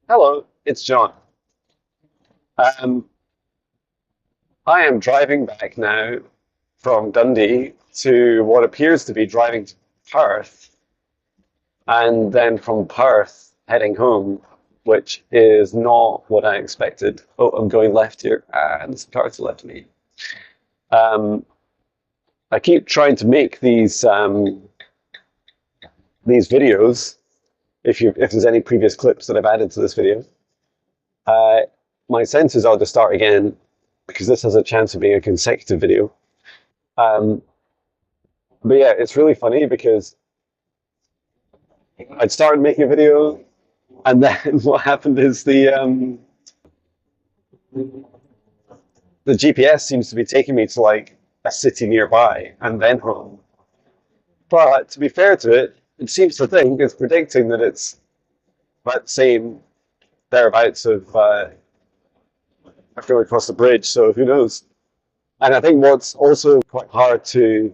Hello, it's John. Um, I am driving back now from Dundee to what appears to be driving to Perth, and then from Perth heading home, which is not what I expected. Oh, I'm going left here, and there's a car to the left of me. Um, I keep trying to make these videos. If there's any previous clips that I've added to this video, uh, my sense is I'll just start again because this has a chance of being a consecutive video. Um, but yeah, it's really funny because I'd started making a video, and then what happened is the GPS seems to be taking me to like a city nearby and then home. But to be fair to it, it seems to think it's predicting that it's about the same thereabouts of going across the bridge. So who knows? And I think what's also quite hard to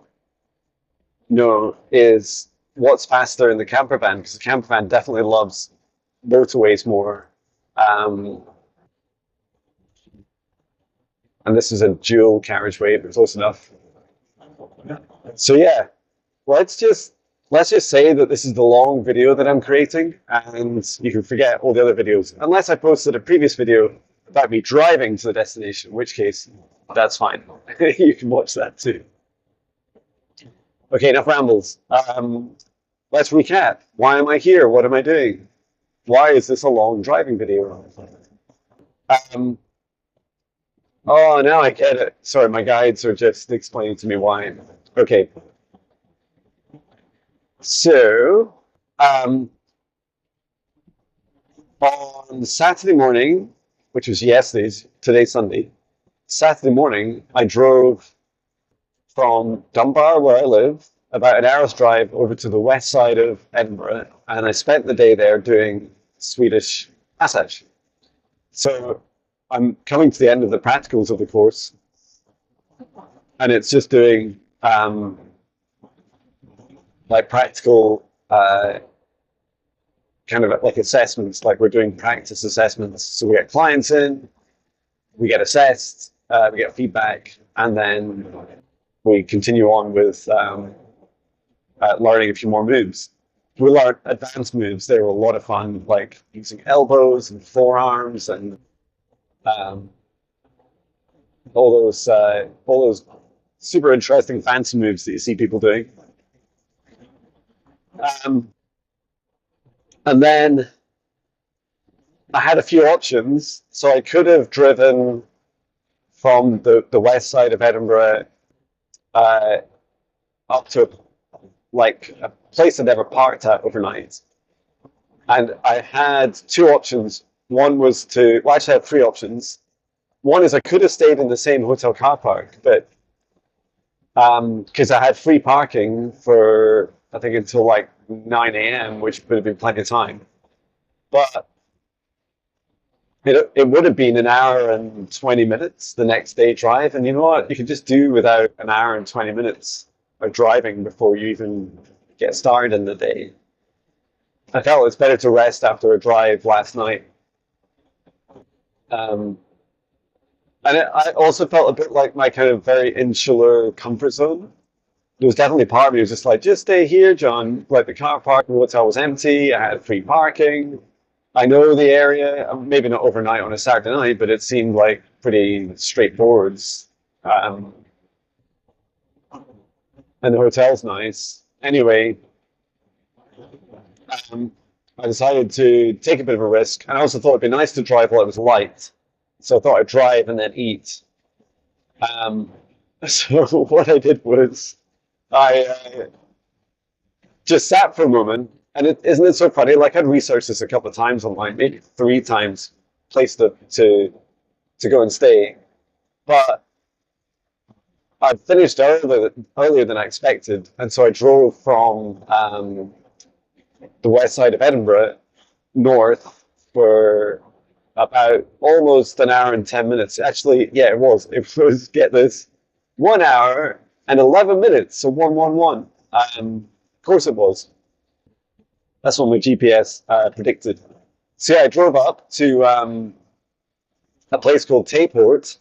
know is what's faster in the camper van, because the camper van definitely loves motorways more. Um, and this is a dual carriageway, but close enough. So yeah, let's just let's just say that this is the long video that I'm creating, and you can forget all the other videos, unless I posted a previous video about me driving to the destination, in which case that's fine. You can watch that too. Okay, enough rambles. Let's recap. Why am I here? What am I doing? Why is this a long driving video? Um, oh, now I get it. Sorry, my guides are just explaining to me why. Okay, so on Saturday morning, which was today's Sunday, Saturday morning, I drove from Dunbar, where I live, about an hour's drive over to the west side of Edinburgh, and I spent the day there doing Swedish massage. So I'm coming to the end of the practicals of the course, and it's just doing like practical kind of like assessments, like we're doing practice assessments. So we get clients in, we get assessed, we get feedback, and then we continue on with learning a few more moves. We learned advanced moves. They were a lot of fun, like using elbows and forearms and um, all those super interesting fancy moves that you see people doing. Um, and then I had a few options, so I could have driven from the west side of Edinburgh uh, up to like a place I'd never parked at overnight. And I had two options. One was well, actually, I had three options. One is I could have stayed in the same hotel car park, but because I had free parking for, I think, until like 9 a.m., which would have been plenty of time. But it would have been an hour and 20 minutes the next day drive. And you know what? You could just do without an hour and 20 minutes of driving before you even get started in the day. I felt it's better to rest after a drive last night. Um, and I also felt a bit like my kind of very insular comfort zone. There was definitely part of me who was just like, just stay here, John. Like the car park in the hotel was empty. I had free parking. I know the area. Maybe not overnight on a Saturday night, but it seemed like pretty straightforward. Um, and the hotel's nice. Anyway, um, I decided to take a bit of a risk, and I also thought it'd be nice to drive while it was light. So I thought I'd drive and then eat. Um, so what I did was I just sat for a moment, and isn't it so funny? Like I'd researched this a couple of times online, maybe three times, place to go and stay. But I finished earlier than I expected, and so I drove from the west side of Edinburgh north for about almost an hour and 10 minutes. Actually, yeah, it was. It was, get this, 1 hour and 11 minutes. So 111. Of course it was. That's what my GPS predicted. So yeah, I drove up to a place called Tayport,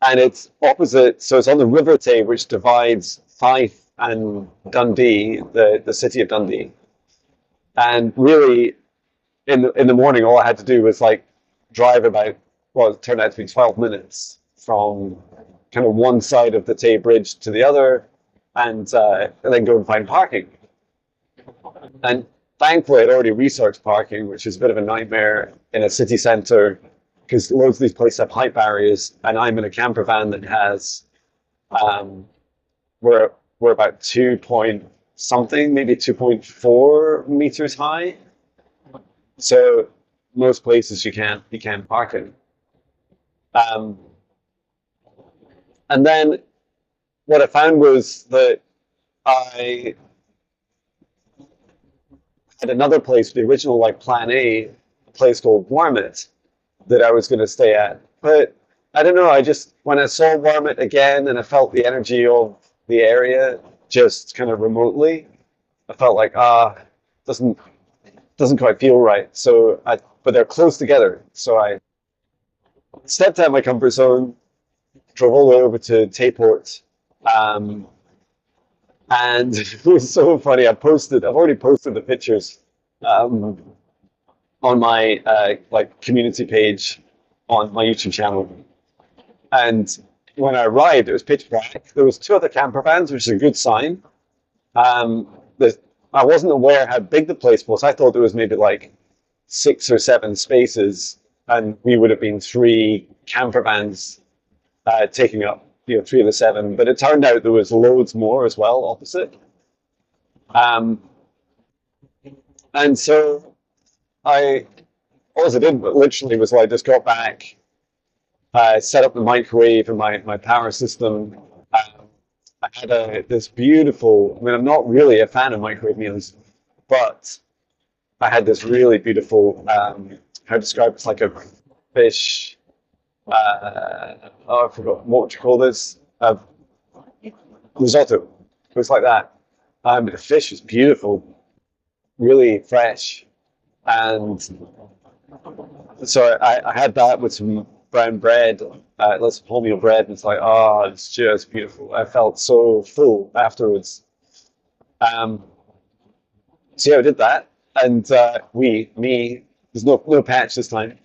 and it's opposite. So it's on the River Tay, which divides Fife and Dundee, the city of Dundee. And really, in the morning, all I had to do was like drive about, well, it turned out to be 12 minutes from kind of one side of the Tay Bridge to the other, and then go and find parking. And thankfully, I'd already researched parking, which is a bit of a nightmare in a city centre because loads of these places have height barriers, and I'm in a camper van that has um, we're about 2 point something, maybe 2.4 meters high. So most places you can't park in. Um, and then what I found was that I had another place, the original like plan A, a place called Warmit that I was going to stay at. But I don't know, I just, when I saw Warmit again and I felt the energy of the area just kind of remotely, I felt like, doesn't doesn't quite feel right. But they're close together. So I stepped out of my comfort zone, drove all the way over to Tayport, um, and it was so funny. I've already posted the pictures um, on my like community page on my YouTube channel. And when I arrived, it was pitch black. There was two other camper vans, which is a good sign. Um, the, I wasn't aware how big the place was. I thought there was maybe like 6 or 7 spaces, and we would have been 3 camper vans taking up 3 of the 7. But it turned out there was loads more as well opposite. Um, and so I, all I did literally was like just got back, set up the microwave and my power system. I had this beautiful. I mean, I'm not really a fan of microwave meals, but I had this really beautiful. How to describe it? It's like a fish. I forgot what you call this. Risotto. It was like that. The fish was beautiful, really fresh, and so I had that with some brown bread, lots of wholemeal bread, and it's like, it's just beautiful. I felt so full afterwards. Um, so yeah, I did that, and me, there's no patch this time.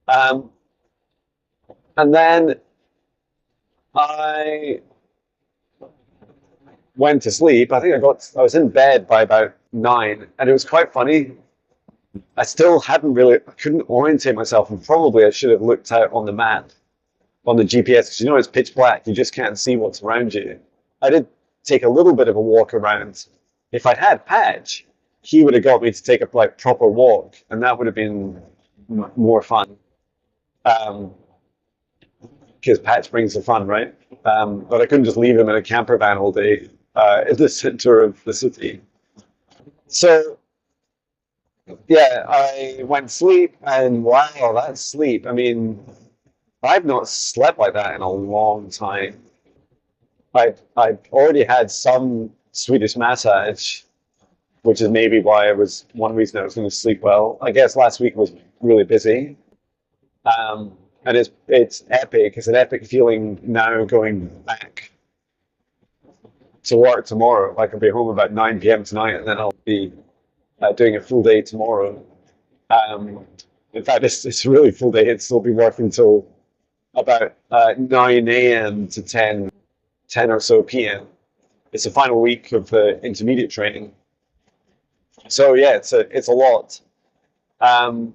Um, and then I went to sleep. I was in bed by about 9, and it was quite funny. I couldn't orientate myself, and probably I should have looked out on the map, on the GPS, because it's pitch black. You just can't see what's around you. I did take a little bit of a walk around. If I'd had Patch, he would have got me to take a like proper walk, and that would have been more fun. Um, because Patch brings the fun, right? But I couldn't just leave him in a camper van all day in the center of the city. So yeah, I went to sleep, and wow, that's sleep. I mean, I've not slept like that in a long time. I've already had some Swedish massage, which is maybe why I was one reason I was going to sleep well. I guess last week was really busy, and it's epic. It's an epic feeling now going back to work tomorrow. I can be home about 9 p.m. tonight, and then I'll be doing a full day tomorrow. Um, in fact, it's a really full day. It'll still be working till about 9 a.m. to 10 or so p.m. It's the final week of the intermediate training. So yeah, it's a lot. Um,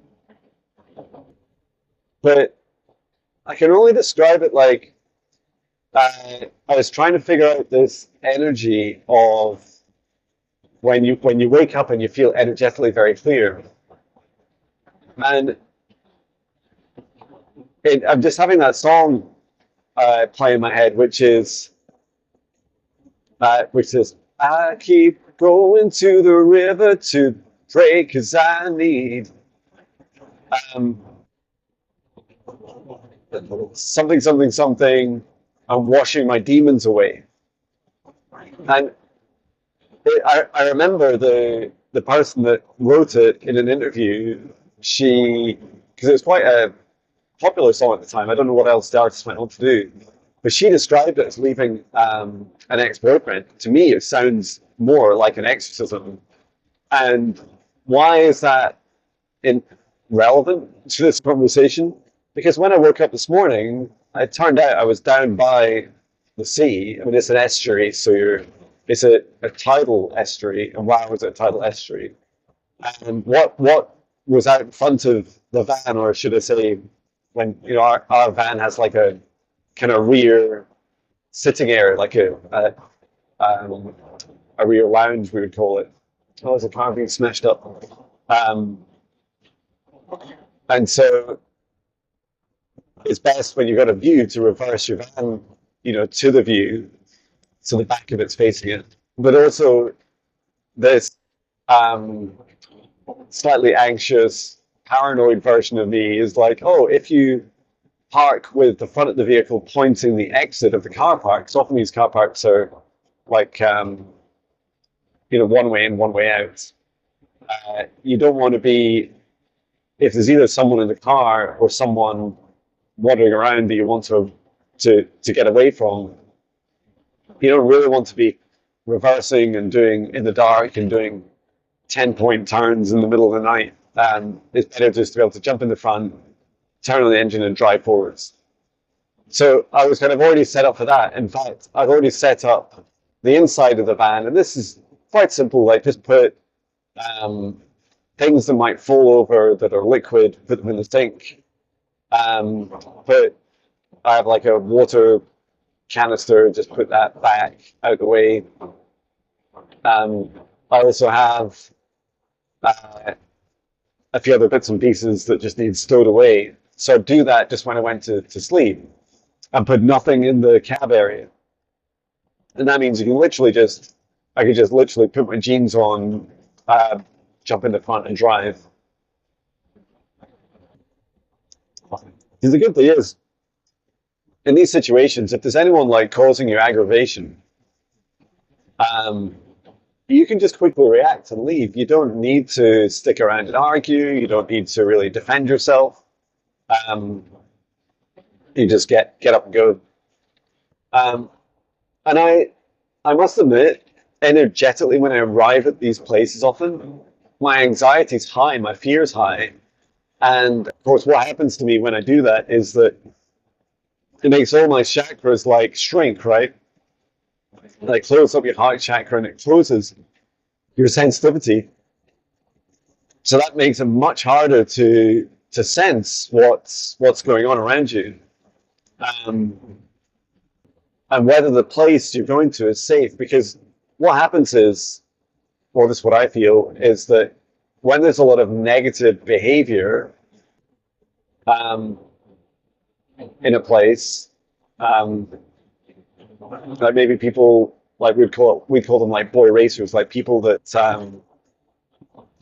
but I can only describe it like I was trying to figure out this energy of when you wake up and you feel energetically very clear. And I'm just having that song play in my head, which is I keep going to the river to pray 'cause I need um, something, something, something. I'm washing my demons away. And I remember the person that wrote it in an interview. she, because it was quite a popular song at the time. I don't know what else the artist went on to do, but she described it as leaving an ex-boyfriend. To me, it sounds more like an exorcism. And why is that relevant to this conversation? Because when I woke up this morning, it turned out I was down by the sea. I mean, it's an estuary, so it's a tidal estuary, and wow, was it a tidal estuary? And what was out in front of the van, or should I say, when our van has like a kind of rear sitting area, like um, a rear lounge, we would call it. Oh, there's a car being smashed up. Um, and so it's best when you've got a view to reverse your van, to the view, so the back of it's facing it. But also this um, slightly anxious, paranoid version of me is like, oh, if you park with the front of the vehicle pointing the exit of the car park, so often these car parks are like, one way in, one way out. You don't want to be, if there's either someone in the car or someone wandering around that you want to get away from, you don't really want to be reversing and doing in the dark and doing 10-point turns in the middle of the night. It's better just to be able to jump in the front, turn on the engine and drive forwards. So I was kind of already set up for that. In fact, I've already set up the inside of the van, and this is quite simple. Like just put things that might fall over that are liquid, put them in the sink. But I have like a water canister, just put that back out the way. I also have a few other bits and pieces that just need stowed away. So I'd do that just when I went to sleep and put nothing in the cab area. And that means I could just literally put my jeans on, jump in the front and drive. Because the good thing is, in these situations, if there's anyone like causing you aggravation, you can just quickly react and leave. You don't need to stick around and argue. You don't need to really defend yourself. You just get up and go. And I must admit, energetically, when I arrive at these places, often my anxiety's high, my fear's high, and of course, what happens to me when I do that is that it makes all my chakras like shrink, right? Like close up your heart chakra and it closes your sensitivity. So that makes it much harder to sense what's going on around you, and whether the place you're going to is safe. Because what happens is, or this is what I feel, is that when there's a lot of negative behavior in a place, like maybe people, like we'd call them like boy racers, like people that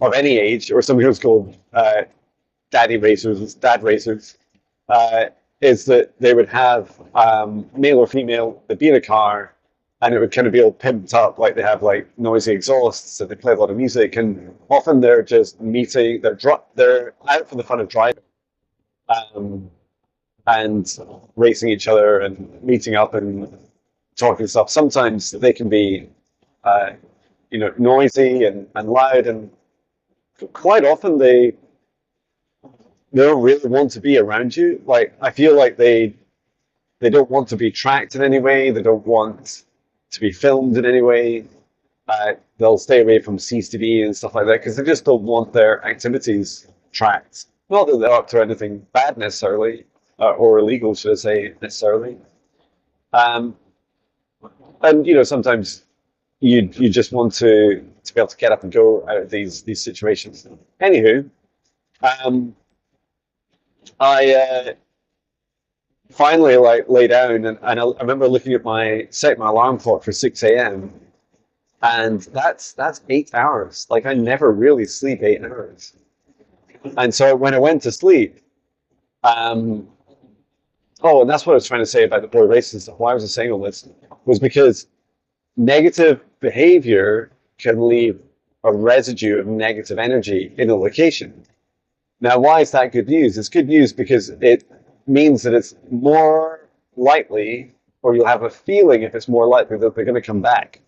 of any age, or some people called dad racers, is that they would have male or female, they'd be in a car, and it would kind of be all pimped up, like they have like noisy exhausts, and they play a lot of music, and often they're just meeting, they're out for the fun of driving, and racing each other and meeting up and talking stuff. Sometimes they can be, noisy and loud, and quite often they don't really want to be around you. Like I feel like they don't want to be tracked in any way. They don't want to be filmed in any way. They'll stay away from CCTV and stuff like that because they just don't want their activities tracked. Not that they're up to anything bad necessarily, or illegal, should I say, necessarily. And sometimes you just want to be able to get up and go out of these situations. Anywho, I finally like lay down, and I remember looking at set my alarm clock for 6 a.m. and that's 8 hours. Like I never really sleep 8 hours. And so when I went to sleep, and that's what I was trying to say about the boy races and stuff. Why was I saying all this? Was because negative behavior can leave a residue of negative energy in a location. Now, why is that good news? It's good news because it means that it's more likely, or you'll have a feeling if it's more likely that they're going to come back,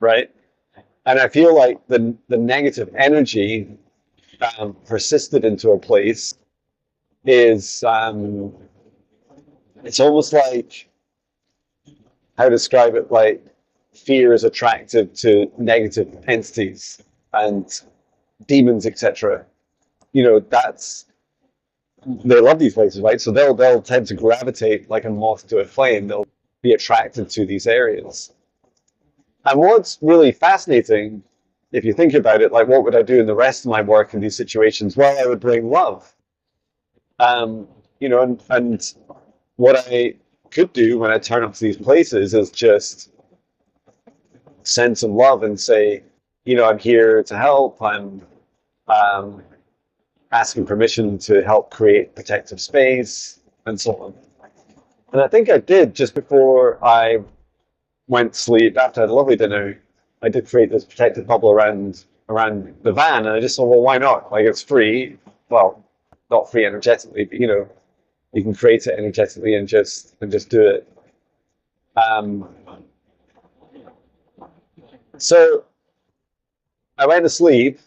right? And I feel like the negative energy persisted into a place is it's almost like how to describe it, like fear is attractive to negative entities and demons, etc. You know, that's they love these places, right? So they'll tend to gravitate like a moth to a flame. They'll be attracted to these areas. And what's really fascinating, if you think about it, like what would I do in the rest of my work in these situations? Well, I would bring love. Um, you know, and what I could do when I turn up to these places is just send some love and say, you know, I'm here to help. I'm um, asking permission to help create protective space and so on. And I think I did just before I went to sleep after I had a lovely dinner. I did create this protective bubble around the van, and I just thought, well, why not? Like it's free. Well, not free energetically, but you know, you can create it energetically and just do it. Um, so I went to sleep,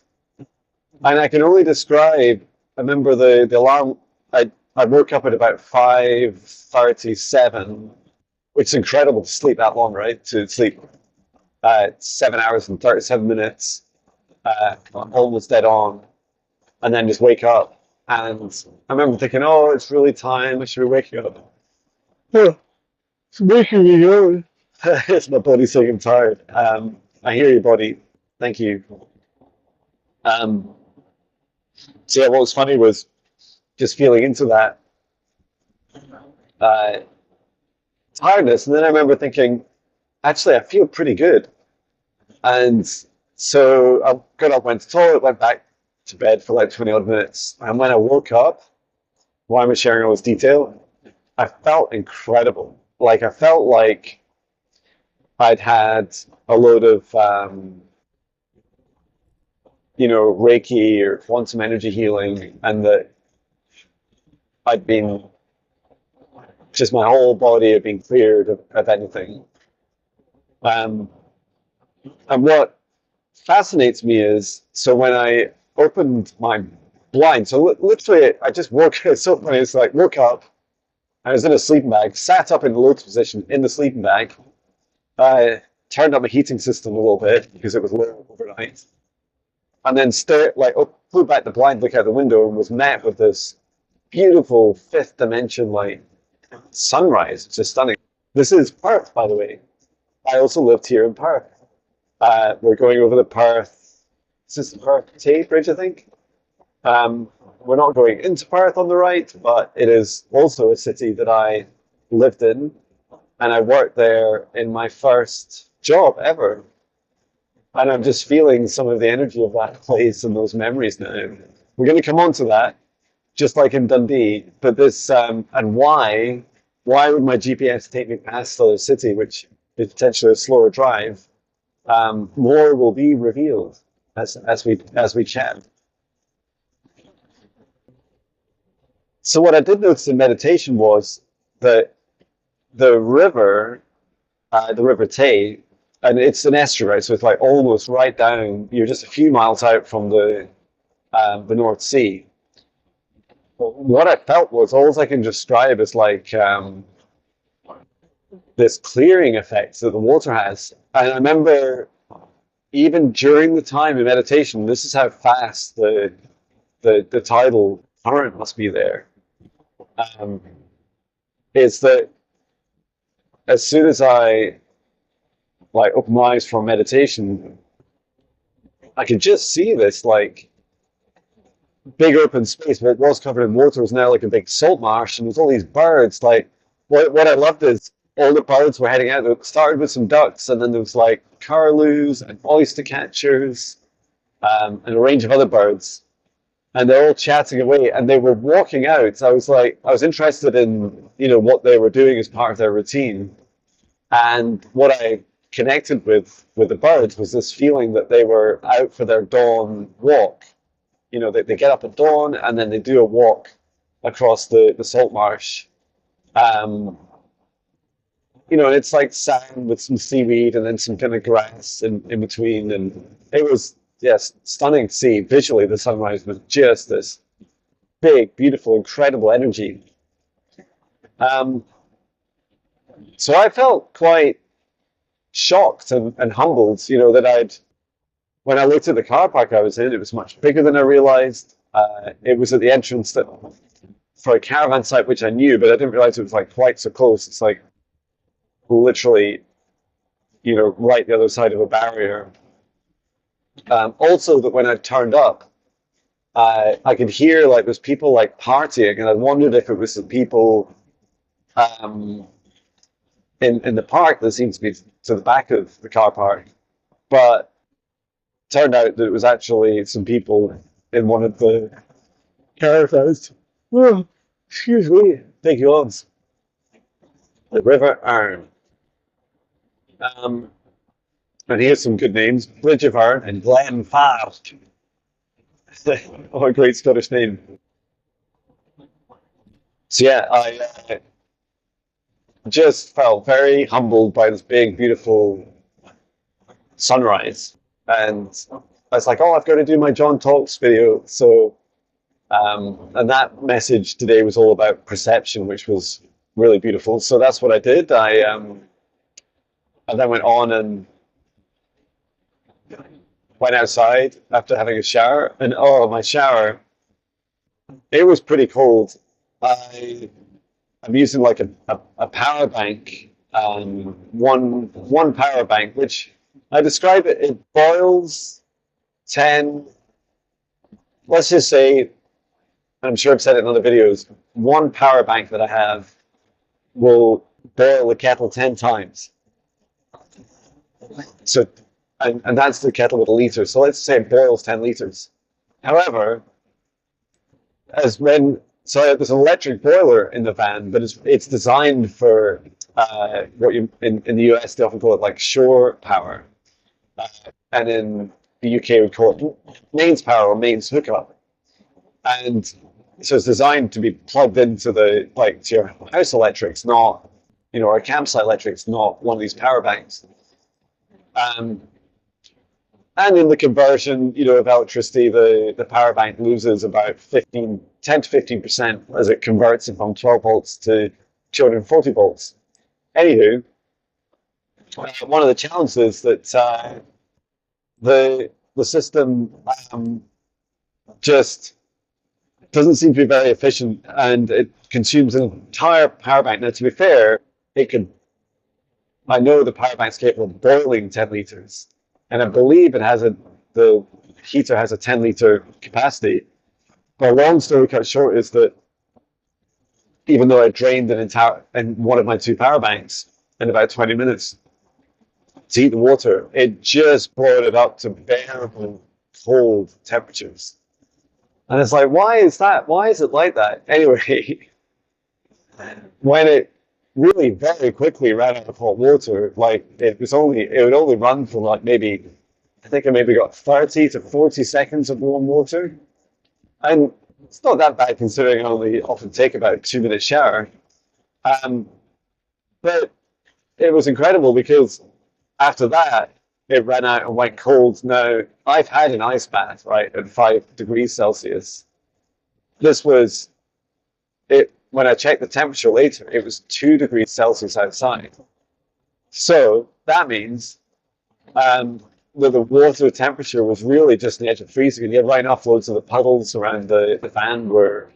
and I can only describe. I remember the alarm. I woke up at about 5:37, which is incredible to sleep that long, right? To sleep 7 hours and 37 minutes, almost dead on, and then just wake up. And I remember thinking, oh, it's really time. I should be waking up. Oh, it's making me up. It's my body saying I'm tired. I hear you, body. Thank you. Um, so yeah, what was funny was just feeling into that uh, tiredness, and then I remember thinking, actually, I feel pretty good. And so I got up, went to the toilet, went back to bed for like 20 odd minutes. And when I woke up, why am I sharing all this detail? I felt incredible. Like I felt like I'd had a load of, Reiki or quantum energy healing, and that I'd been just my whole body had been cleared of anything. Um, and what fascinates me is so when I opened my blind, so literally I just woke. It's so funny. It's like woke up. I was in a sleeping bag, sat up in the lotus position in the sleeping bag. I turned up my heating system a little bit because it was low overnight, and then flew back the blind, look out the window, and was met with this beautiful fifth dimension like sunrise. It's just stunning. This is Perth, by the way. I also lived here in Perth. We're going over the Perth. Is this the Perth Tay Bridge, I think? We're not going into Perth on the right, but it is also a city that I lived in, and I worked there in my first job ever. And I'm just feeling some of the energy of that place and those memories now. We're going to come on to that, just like in Dundee. But this and why would my GPS take me past the other city, which is potentially a slower drive? More will be revealed as we chat. So what I did notice in meditation was that the river Tay, and it's an estuary, right? So it's like almost right down. You're just a few miles out from the North Sea. What I felt was all I can describe as like this clearing effect that the water has. And I remember even during the time of meditation, this is how fast the tidal current must be there. Um, is that as soon as I like open my eyes for meditation, I could just see this like big open space. What was covered in water was now like a big salt marsh, and there's all these birds. Like what I loved is all the birds were heading out. It started with some ducks, and then there was like curlews and oyster catchers, and a range of other birds. And they're all chatting away, and they were walking out. So I was interested in, what they were doing as part of their routine. And what I connected with the birds was this feeling that they were out for their dawn walk, they get up at dawn and then they do a walk across the salt marsh. Um, and it's like sand with some seaweed and then some kind of grass in between. And it was, yes, stunning to see. Visually, the sunrise was just this big, beautiful, incredible energy. Um, so I felt quite shocked and humbled, that when I looked at the car park I was in, it was much bigger than I realized. It was at the entrance for a caravan site, which I knew, but I didn't realize it was like quite so close. It's like literally, right the other side of a barrier. Also, that when I turned up, I could hear like there's people like partying, and I wondered if it was the people um, in the park that seemed to be to the back of the car park, but turned out that it was actually some people in one of the caravans. Oh, excuse me, big yawns. The River Arn. Um, and here's some good names: Bridge of Arn and Glen Fast. Oh, a great Scottish name. So yeah, I just felt very humbled by this big, beautiful sunrise, and I was like, "Oh, I've got to do my John Talks video." So, and that message today was all about perception, which was really beautiful. So that's what I did. I then went on and went outside after having a shower, and oh, my shower, it was pretty cold. I I'm using like a power bank, one power bank, which I describe it. It boils 10. Let's just say, I'm sure I've said it in other videos. One power bank that I have will boil the kettle 10 times. So, and that's the kettle with a liter. So let's say it boils 10 liters. However, as when so there's an electric boiler in the van, but it's designed for what you in the US they often call it like shore power, uh, and in the UK we call it mains power or mains hookup, and so it's designed to be plugged into to your house electrics, not or campsite electrics, not one of these power banks. Um, And in the conversion, of electricity, the power bank loses about 10 to 15% as it converts it from 12 volts to 240 volts. Anywho, one of the challenges is that the system just doesn't seem to be very efficient, and it consumes an entire power bank. Now, to be fair, I know the power bank's capable of boiling 10 liters, and I believe the heater has a 10-liter capacity. But long story cut short is that even though I drained an entire in one of my two power banks in about 20 minutes to heat the water, it just brought it up to bearable cold temperatures. And it's like, why is that? Why is it like that? Anyway, when it really very quickly ran out of hot water, like it would only run for like maybe, I think I maybe got 30 to 40 seconds of warm water. And it's not that bad considering I only often take about a 2-minute shower. Um, but it was incredible because after that, it ran out and went cold. Now, I've had an ice bath, right, at 5 degrees Celsius. This was it. When I checked the temperature later, it was 2 degrees Celsius outside. So that means that the water temperature was really just on the edge of freezing, and you had right enough loads of the puddles around the van were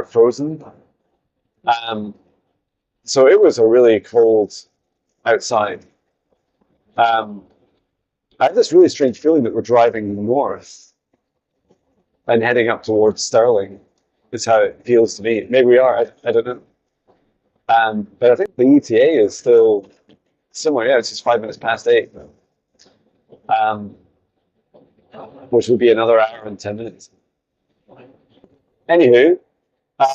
frozen. Um, so it was a really cold outside. Um, I had this really strange feeling that we're driving north and heading up towards Stirling. Is how it feels to me. Maybe we are. I don't know. But I think the ETA is still somewhere. Yeah, it's just 5 minutes past 8, um, which would be another hour and 10 minutes. Anywho, uh,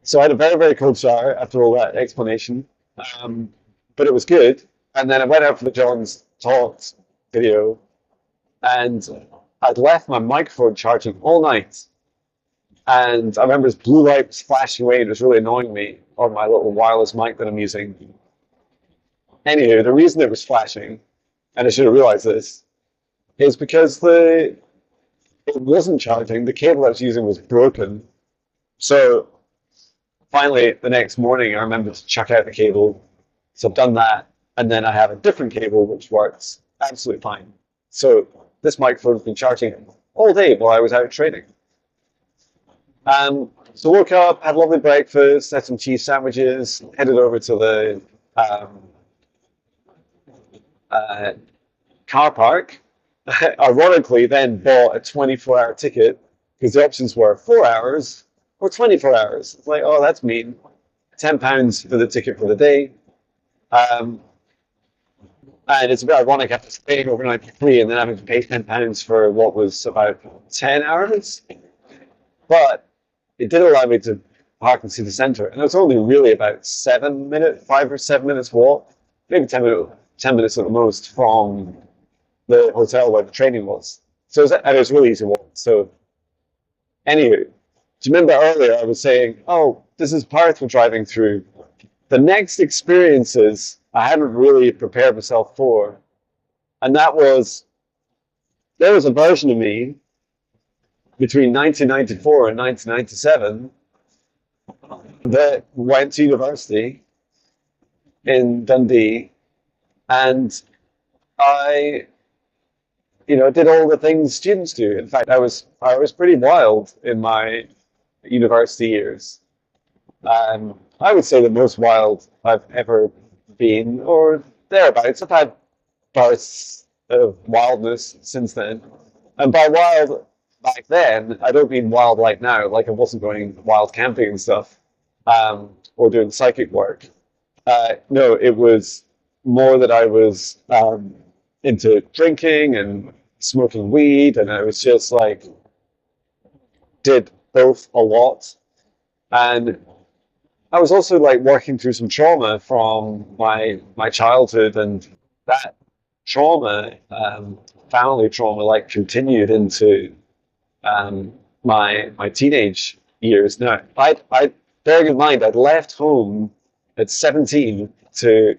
so I had a very, very cold shower after all that explanation, but it was good. And then I went out for the John's Talks video, and I'd left my microphone charging all night, and I remember this blue light was flashing away. It was really annoying me on my little wireless mic that I'm using. Anywho, the reason it was flashing, and I should have realized this, is because it wasn't charging. The cable I was using was broken. So finally, the next morning, I remembered to chuck out the cable. So I've done that, and then I have a different cable which works absolutely fine. So this microphone's been charging all day while I was out trading. So woke up, had a lovely breakfast, had some cheese sandwiches, headed over to the uh, car park. Ironically, then bought a 24-hour ticket because the options were 4 hours or 24 hours. It's like, oh, that's mean. £10 for the ticket for the day. Um, and it's a bit ironic after staying overnight for free and then having to pay £10 for what was about 10 hours. But it did allow me to park and see the centre. And it was only really about 5 or 7 minutes walk, maybe 10 minutes at the most from the hotel where the training was. So it was really easy to walk. So anyway, do you remember earlier I was saying, oh, this is Perth we're driving through. The next experiences I hadn't really prepared myself for. And that was, there was a version of me between 1994 and 1997 that went to university in Dundee, and I, did all the things students do. In fact, I was pretty wild in my university years. I would say the most wild I've ever been, or thereabouts. I've had bursts of wildness since then, and by wild back then, I don't mean wild like now. Like I wasn't going wild camping and stuff, or doing psychic work. No, it was more that I was into drinking and smoking weed, and I was just like did both a lot. And I was also like working through some trauma from my childhood, and that trauma, family trauma, like continued into my teenage years. Now, I bearing in mind I'd left home at 17 to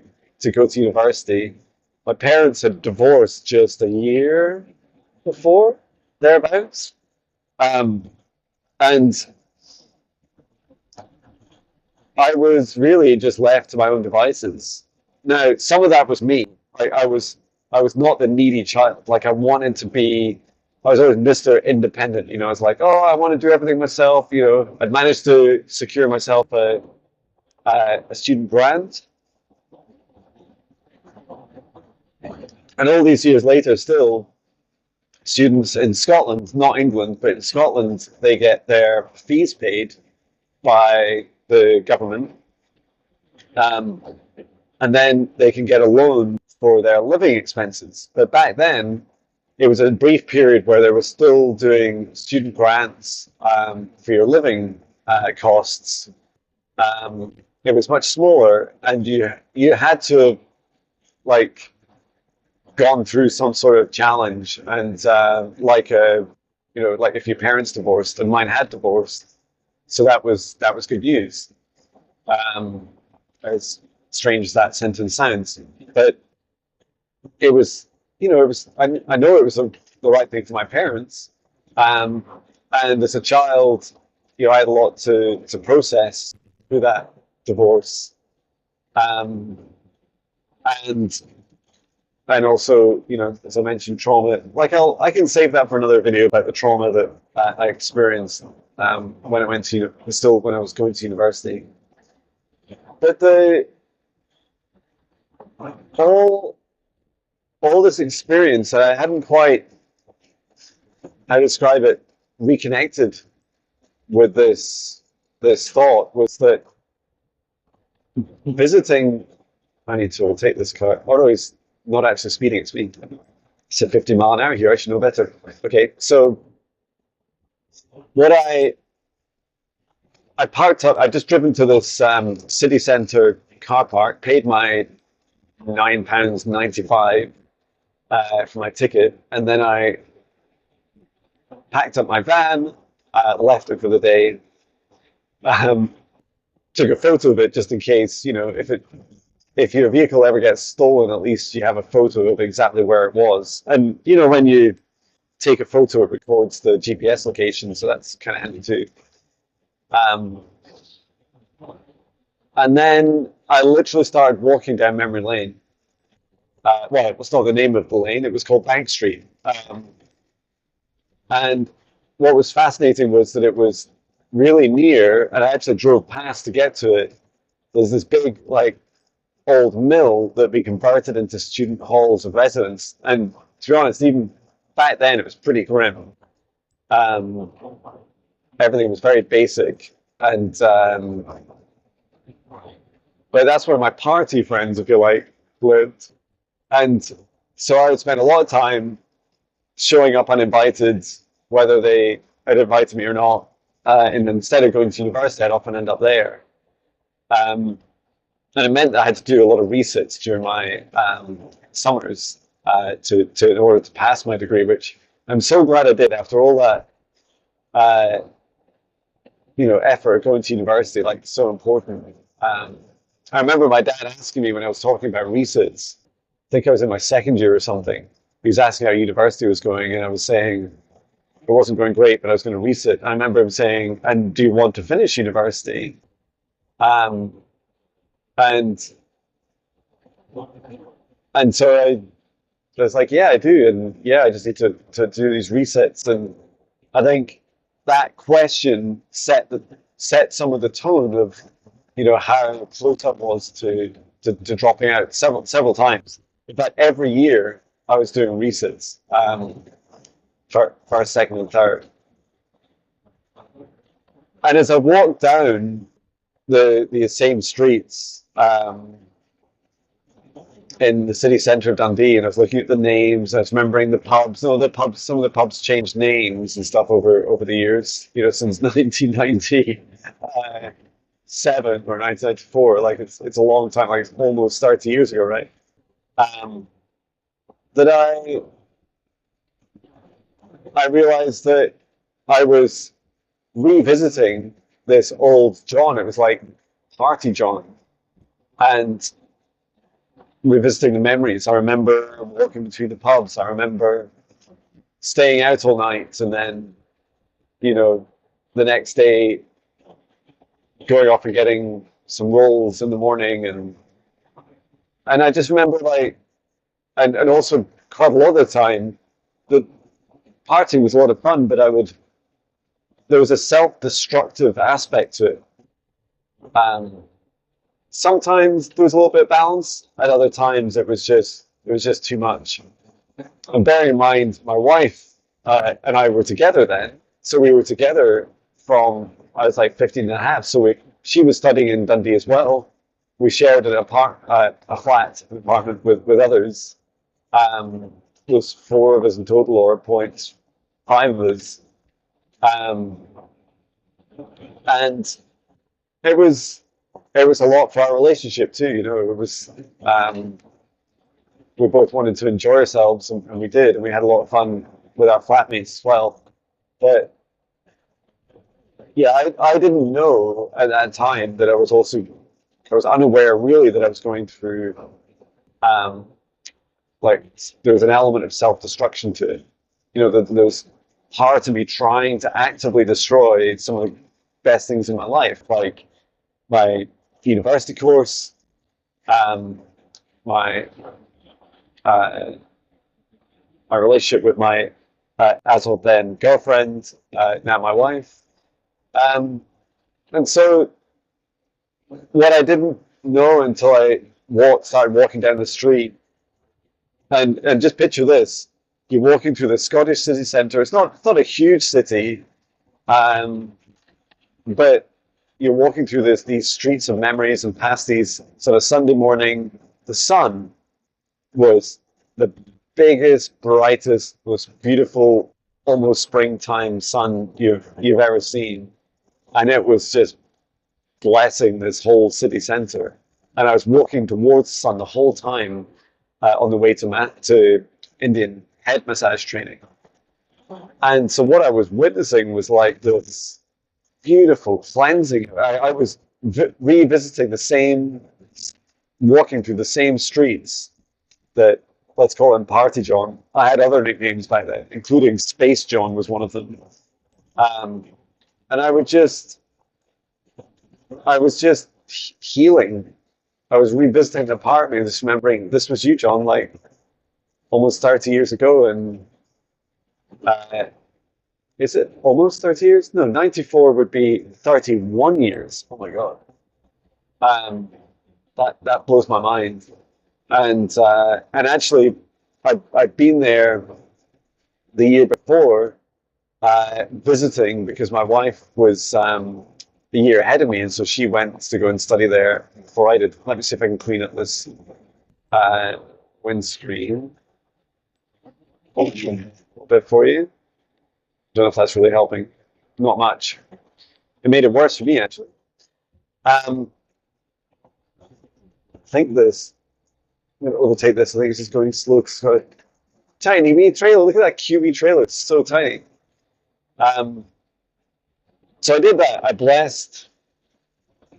go to university. My parents had divorced just a year before, thereabouts. And I was really just left to my own devices. Now, some of that was me. I was not the needy child. Like I was always Mr. Independent. I was like, oh, I want to do everything myself. I'd managed to secure myself a student grant. And all these years later, still, students in Scotland, not England, but in Scotland, they get their fees paid by the government, and then they can get a loan for their living expenses. But back then, it was a brief period where they were still doing student grants for your living costs. It was much smaller, and you had to like gone through some sort of challenge, and like if your parents divorced, and mine had divorced, so that was good news. As strange as that sentence sounds, but it was, I know it was the right thing for my parents, and as a child, I had a lot to process through that divorce, and also, as I mentioned, trauma. Like I can save that for another video about the trauma that I experienced when I went to still when I was going to university. But all all this experience, I hadn't quite, how to describe it, reconnected with this thought was that visiting. I need to take this car. Oh no, he's not actually speeding. It's me. It's at 50 mile an hour here. I should know better. Okay, so what I parked up. I just driven to this city centre car park, paid my £9.95 for my ticket, and then I packed up my van, left it for the day, um, took a photo of it just in case, if your vehicle ever gets stolen, at least you have a photo of exactly where it was. And when you take a photo, it records the GPS location, so that's kind of handy too. Um, and then I literally started walking down memory lane. Well, it was not the name of the lane; it was called Bank Street. And what was fascinating was that it was really near, and I actually drove past to get to it. There's this big, like, old mill that we converted into student halls of residence. And to be honest, even back then, it was pretty grim. Um, Everything was very basic, and but that's where my party friends, if you like, lived. And so I would spend a lot of time showing up uninvited, whether they had invited me or not. And instead of going to university, I'd often end up there. Um, and it meant that I had to do a lot of research during my summers in order to pass my degree, which I'm so glad I did after all that uh, effort going to university. Like, so important. I remember my dad asking me when I was talking about research. I think I was in my second year or something. He was asking how university was going, and I was saying it wasn't going great, but I was going to resit. I remember him saying, "And do you want to finish university?" Um, and and so I was like, "Yeah, I do, and yeah, I just need to do these resets." And I think that question set some of the tone of how close I was to dropping out several times. In fact, every year I was doing resets. For first, second, and third. And as I walked down the same streets in the city centre of Dundee, and I was looking at the names, I was remembering the pubs. No, some of the pubs changed names and stuff over the years. Since 1997 or 1994. Like it's a long time. Like it's almost 30 years ago, right? Um, that I realized that I was revisiting this old John. It was like party John, and revisiting the memories. I remember walking between the pubs. I remember staying out all night, and then, the next day going off and getting some rolls in the morning, and I just remember, like, and also quite a lot of the time the partying was a lot of fun, but there was a self-destructive aspect to it. Um, Sometimes there was a little bit of balance, at other times it was just too much. And bearing in mind, my wife and I were together then, so we were together from I was like 15 and a half. So she was studying in Dundee as well. We shared a flat, an apartment with others. There was four of us in total, or point five of us, um, and it was it was a lot for our relationship too. It was we both wanted to enjoy ourselves, and we did, and we had a lot of fun with our flatmates as well. But yeah, I didn't know at that time that I was unaware really that I was going through um, like there was an element of self-destruction to it. That there was part of me trying to actively destroy some of the best things in my life, like my university course, um, my uh, my relationship with my as of then girlfriend, now my wife. Um, and so what I didn't know until I started walking down the street, and just picture this: you're walking through the Scottish city centre. It's not a huge city, um, but you're walking through these streets of memories and past these sort of Sunday morning. The sun was the biggest, brightest, most beautiful, almost springtime sun you've ever seen, and it was just blessing this whole city centre. And I was walking towards the sun the whole time on the way to Indian head massage training. And so what I was witnessing was like this beautiful cleansing. I was revisiting the same, walking through the same streets that, let's call him Party John. I had other nicknames back then, including Space John was one of them. Um, and I was just healing. I was revisiting the part of me, just remembering this was you, John, like almost 30 years ago. And uh, is it almost 30 years? No, 94 would be 31 years. Oh my God. Um, that blows my mind. And actually, I'd been there the year before visiting because my wife was a year ahead of me, and so she went to go and study there before I did. Let me see if I can clean up this uh, windscreen a little bit for you. Don't know if that's really helping. Not much. It made it worse for me, actually. Um, I think this, I'm going to overtake this. I think it's just going slow. It's got a tiny wee trailer. Look at that cute wee trailer. It's so tiny. Um, so I did that. I blessed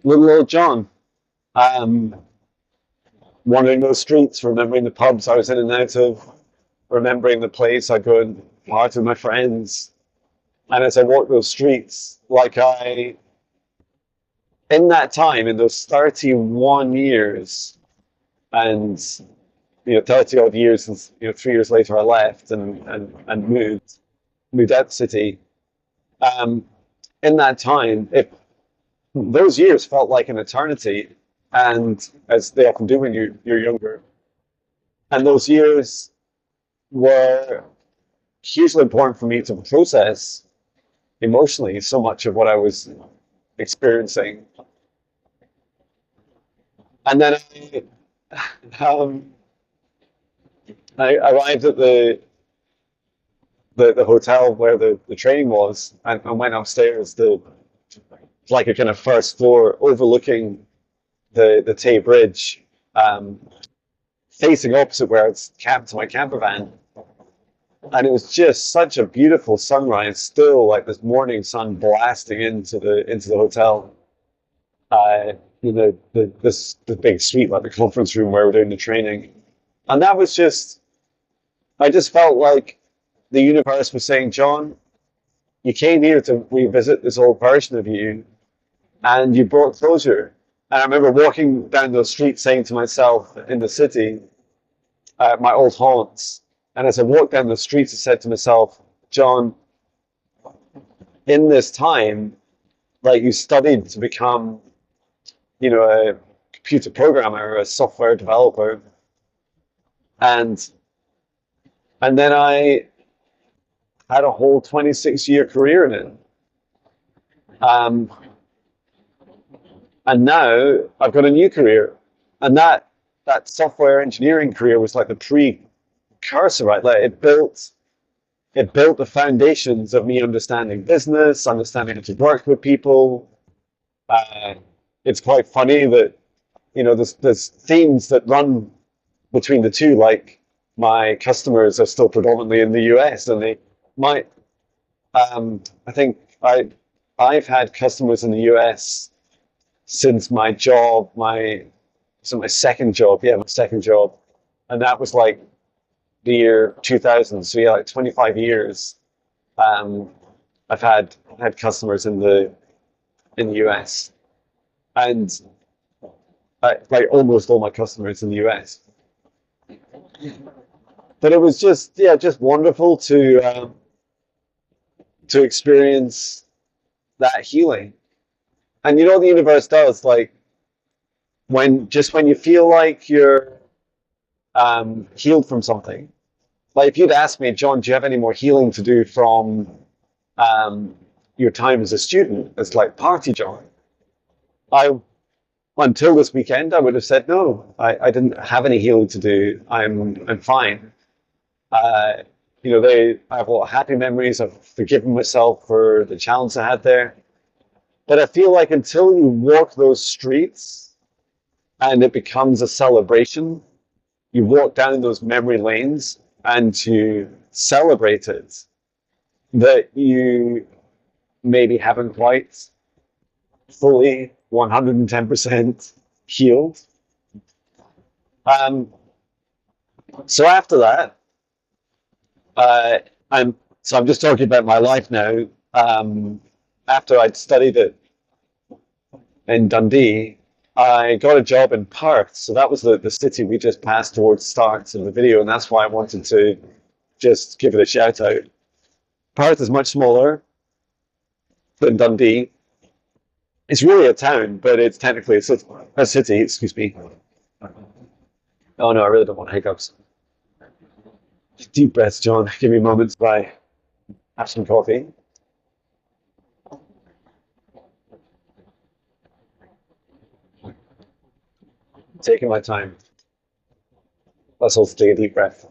little old John. Um, Wandering those streets, remembering the pubs I was in and out of, remembering the place I'd go and party with my friends. And as I walked those streets, in that time, in those 31 years, and 30 odd years since 3 years later I left and moved out the city. Um, in that time, those years felt like an eternity, and as they often do when you're younger. And those years were hugely important for me to process emotionally so much of what I was experiencing. And then um, I arrived at the hotel where the training was and went upstairs to like a kind of first floor overlooking the Tay Bridge, um, facing opposite where it's camped to my camper van. And it was just such a beautiful sunrise, still like this morning sun blasting into the hotel. Uh, the big suite, like the conference room where we're doing the training. And that was just, I just felt like the universe was saying, John, you came here to revisit this old version of you and you brought closure. And I remember walking down those streets saying to myself in the city, my old haunts. And as I walked down the streets, I said to myself, John, in this time, like you studied to become, a computer programmer or a software developer. And and then I had a whole 26-year career in it. Um, and now I've got a new career. And that software engineering career was like the precursor, right? Like it built the foundations of me understanding business, understanding how to work with people. Uh, it's quite funny that there's themes that run between the two. Like my customers are still predominantly in the US, and they might. I think I've had customers in the US since my job, my second job, yeah, my second job, and that was like the year 2000. So yeah, like 25 years. Um, I've had customers in the US, and like almost all my customers in the US. But it was just yeah, just wonderful to experience that healing. And the universe does like when you feel like you're healed from something. Like if you'd asked me, John, do you have any more healing to do from your time as a student? It's like party, John. I Until this weekend, I would have said no. I didn't have any healing to do. I'm fine. Uh, I have a lot of happy memories. I've forgiven myself for the challenge I had there. But I feel like until you walk those streets and it becomes a celebration, you walk down those memory lanes and you celebrate it. that you maybe haven't quite fully 110% healed. Um, so after that, uh, I'm I'm just talking about my life now. After I'd studied it in Dundee, I got a job in Perth. So that was the city we just passed towards the start of the video, and that's why I wanted to just give it a shout out. Perth is much smaller than Dundee. It's really a town, but it's technically a city. Excuse me. Oh no, I really don't want hiccups. Deep breaths, John. Give me moments by have some coffee. Taking my time. Let's also take a deep breath.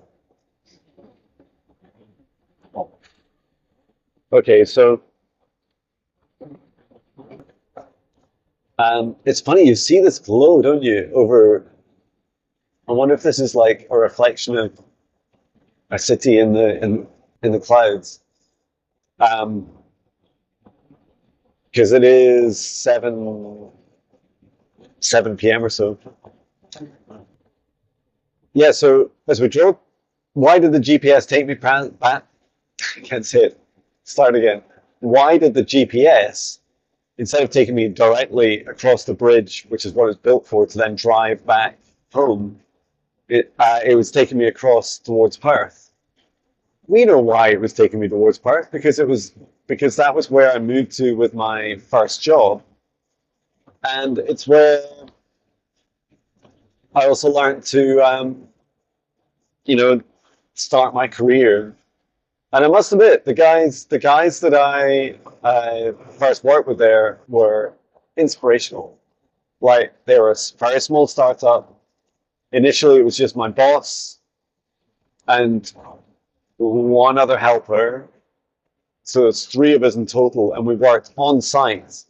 Okay, so it's funny, you see this glow, don't you? Over, I wonder if this is like a reflection of a city in the clouds. Um, because it is 7 p.m. or so. Yeah, so as we drove, why did the GPS take me back? I can't say it. Start again. Why did the GPS, instead of taking me directly across the bridge, which is what it's built for, to then drive back home, it was taking me across towards Perth. We know why it was taking me towards Perth because that was where I moved to with my first job, and it's where I also learned to you know start my career. And I must admit, the guys that I first worked with there were inspirational. Like they were a very small startup. Initially, it was just my boss and one other helper. So it's three of us in total, and we worked on site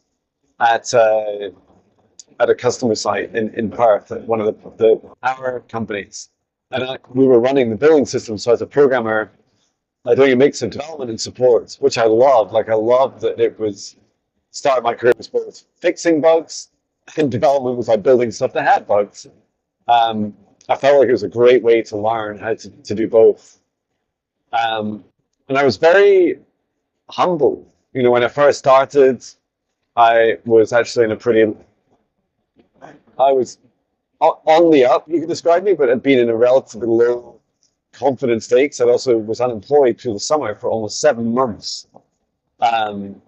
at at a customer site in Perth at one of our companies. And we were running the billing system. So as a programmer, like doing a mix of development and support, which I loved. Like I loved that it was start my career was both fixing bugs and development was like building stuff that had bugs. I felt like it was a great way to learn how to do both. Um, and I was very humble. You know, when I first started, I was actually in a pretty, I was on the up, you could describe me, but had been in a relatively low confidence stakes. I also was unemployed through the summer for almost 7 months. Um,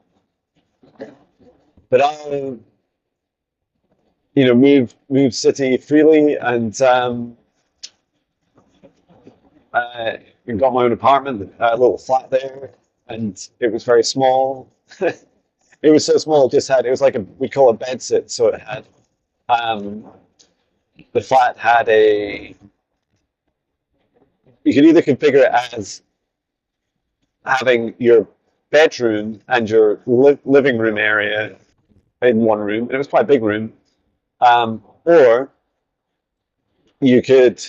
but I, moved city freely and uh, got my own apartment, a little flat there, and it was very small. It was so small, it was like we call a bed sit. So it had, um, the flat had you could either configure it as having your bedroom and your living room area in one room, and it was quite a big room. Or you could,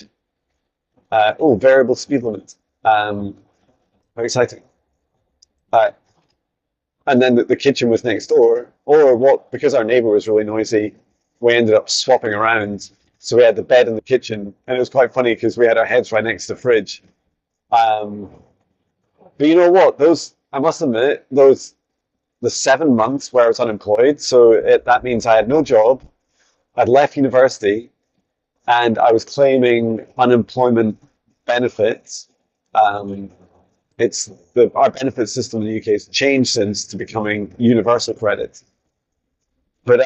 variable speed limit. Very exciting. Uh, and then the kitchen was next door. Or because our neighbor was really noisy, we ended up swapping around. So we had the bed in the kitchen, and it was quite funny because we had our heads right next to the fridge. Um, but you know what? I must admit, the 7 months where I was unemployed, so that means I had no job. I'd left university, and I was claiming unemployment benefits. Um, our benefit system in the UK has changed since to becoming universal credit. But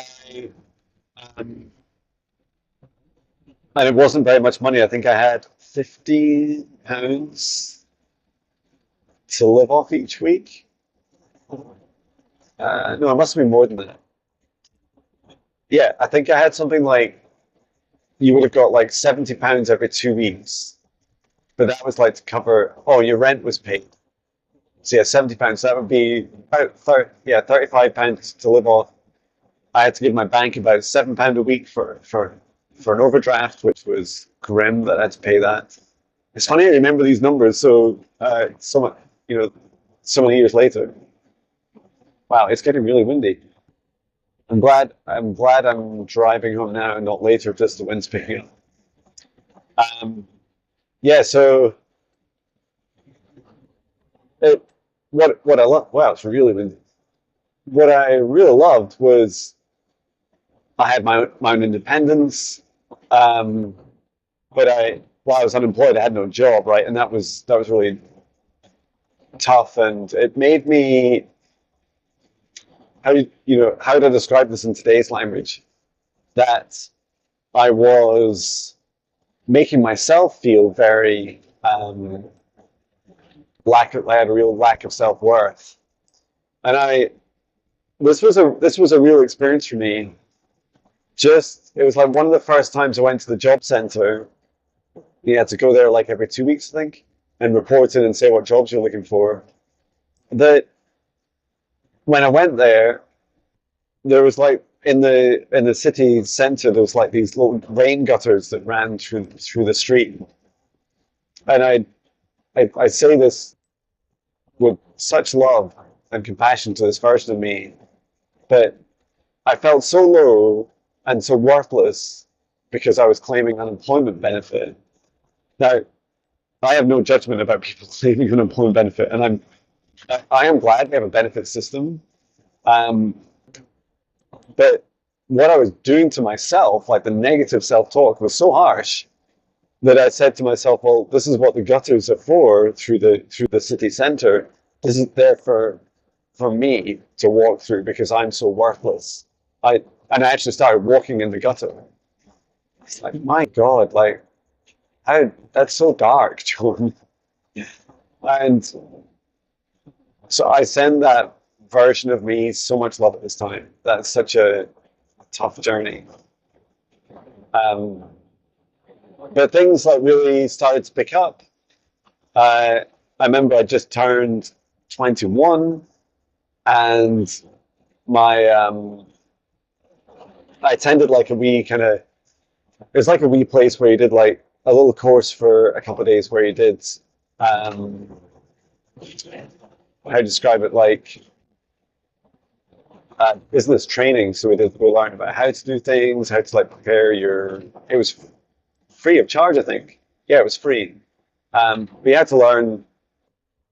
and it wasn't very much money. I think I had £50 to live off each week. No, it must have been more than that. Yeah, I think I had something like you would have got like £70 every 2 weeks, but that was like to cover. Oh, your rent was paid. So yeah, £70. So that would be about 35 pounds to live off. I had to give my bank about £7 a week for an overdraft, which was grim that I had to pay that. It's funny I remember these numbers. So so much, you know, so many years later. Wow, it's getting really windy. I'm glad I'm driving home now and not later just the wind's picking up. Um, yeah, so it, what I love, wow, it's really windy. What I really loved was I had my own independence. Um, but while I was unemployed, I had no job, right? And that was really tough, and it made me how to describe this in today's language, that I was making myself feel very I had a real lack of self worth, and I this was a real experience for me. Just it was like one of the first times I went to the job center. You had to go there like every 2 weeks, I think, and report in and say what jobs you're looking for. That when I went there, there was like in the city center, there was like these little rain gutters that ran through the street, and I say this with such love and compassion to this version of me, but I felt so low and so worthless because I was claiming unemployment benefit. Now, I have no judgment about people claiming unemployment benefit, and I am glad we have a benefit system. Um, but what I was doing to myself, like the negative self-talk, was so harsh that I said to myself, "Well, this is what the gutters are for through the city center. This is there for me to walk through because I'm so worthless." I and I actually started walking in the gutter. It's like, my God, like how that's so dark, John. And so I send that version of me so much love at this time. That's such a tough journey. Um, but things like really started to pick up. Uh, I remember I just turned 21, and my I attended like a wee kind of it was like a wee place where you did like a little course for a couple of days where you did um, how to describe it, like business training. So we learned about how to do things, how to like prepare your. It was free of charge, I think. Yeah, it was free. We had to learn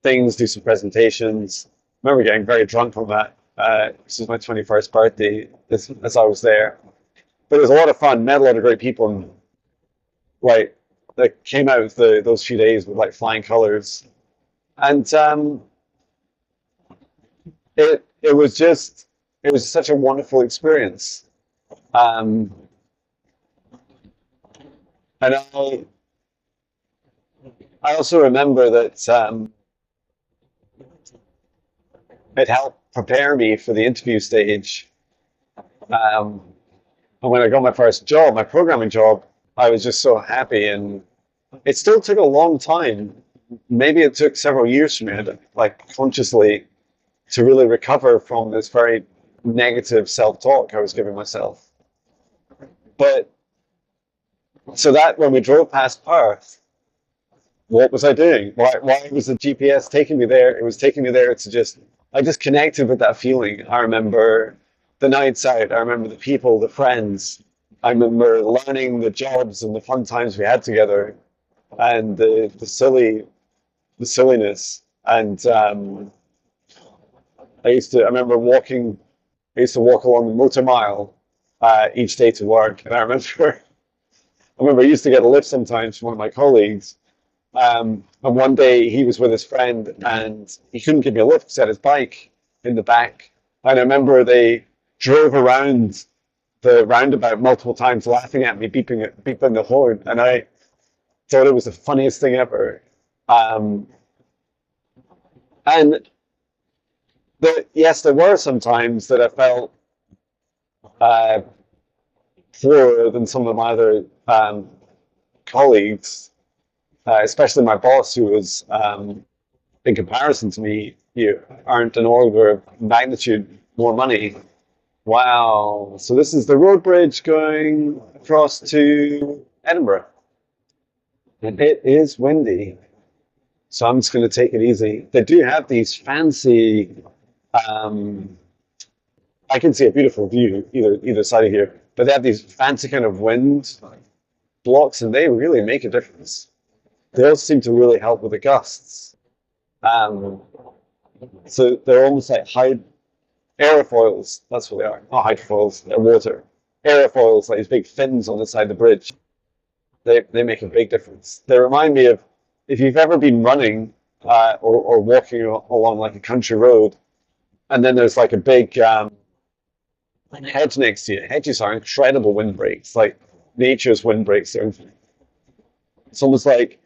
things, do some presentations. I remember getting very drunk on that. This was my 21st birthday as I was there. But it was a lot of fun. Met a lot of great people, and like that came out of those few days with like flying colors. And it was such a wonderful experience. Um, and I also remember that it helped prepare me for the interview stage. Um, and when I got my first job, my programming job, I was just so happy, and it still took a long time. Maybe it took several years for me, like consciously, to really recover from this very negative self-talk I was giving myself. But so that when we drove past Perth, what was I doing? Why was the GPS taking me there? It was taking me there to I just connected with that feeling. I remember the nights out. I remember the people, the friends. I remember learning the jobs and the fun times we had together, and the silliness. And I remember walking. I used to walk along the motor mile each day to work, and I remember I used to get a lift sometimes from one of my colleagues. And one day he was with his friend and he couldn't give me a lift because he had his bike in the back. And I remember they drove around the roundabout multiple times laughing at me, beeping the horn. And I thought it was the funniest thing ever. Um, and yes, there were some times that I felt uh, poorer than some of my other colleagues, especially my boss, who was, in comparison to me, you earned an order of magnitude more money. Wow. So this is the road bridge going across to Edinburgh. And it is windy. So I'm just going to take it easy. They do have these fancy. Um, I can see a beautiful view either side of here, but they have these fancy kind of wind blocks, and they really make a difference. They also seem to really help with the gusts. Um, so they're almost like aerofoils. That's what they are. Not hydrofoils. They're water. Aerofoils, like these big fins on the side of the bridge. They make a big difference. They remind me of if you've ever been running or walking along like a country road, and then there's like a big hedge next to you. Hedges are incredible windbreaks, like nature's windbreaks. It's almost like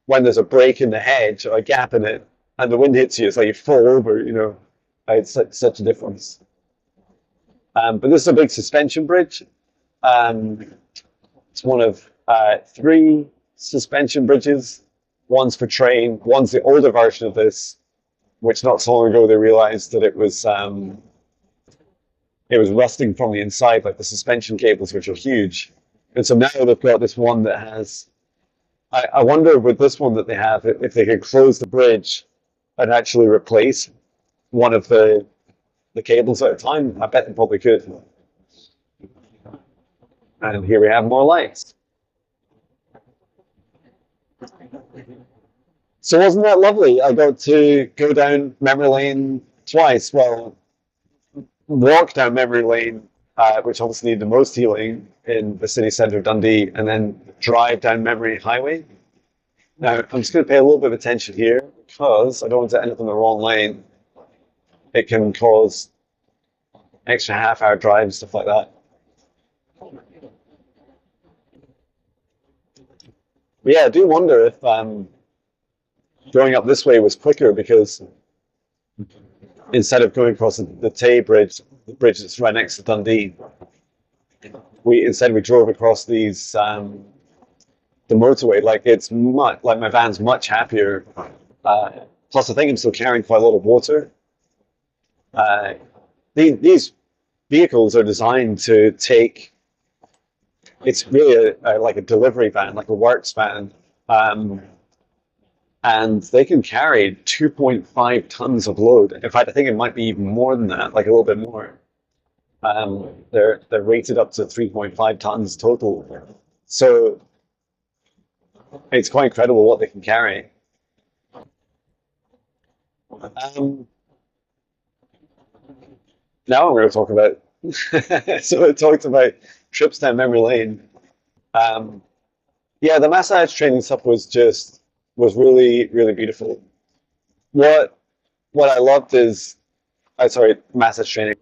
when there's a break in the hedge or a gap in it, and the wind hits you, it's like you fall over. It's such a difference. But this is a big suspension bridge. Um, it's one of three suspension bridges. One's for train. One's the older version of this, which not so long ago they realized that it was rusting from the inside, like the suspension cables, which are huge. And so now they've got this one that has. I wonder with this one that they have if they could close the bridge and actually replace one of the cables at a time. I bet they probably could. And here we have more lights. So wasn't that lovely? I got to go down memory lane twice. Well, walk down memory lane, which obviously needed the most healing in the city centre of Dundee, and then drive down memory highway. Now, I'm just going to pay a little bit of attention here because I don't want to end up in the wrong lane. It can cause extra half-hour drives, stuff like that. But yeah, I do wonder if going up this way was quicker because instead of going across the Tay Bridge, the bridge that's right next to Dundee, we drove across the motorway. Like it's much like my van's much happier. Plus, I think I'm still carrying quite a lot of water. Uh, these vehicles are designed to take. It's really like a delivery van, like a works van, and they can carry 2.5 tons of load. In fact, I think it might be even more than that, like a little bit more. They're rated up to 3.5 tons total. So it's quite incredible what they can carry. Um, Now I'm going to talk about. So it talked about trips down memory lane. Um, yeah, the massage training stuff was really really beautiful. What what I loved is, sorry, massage training.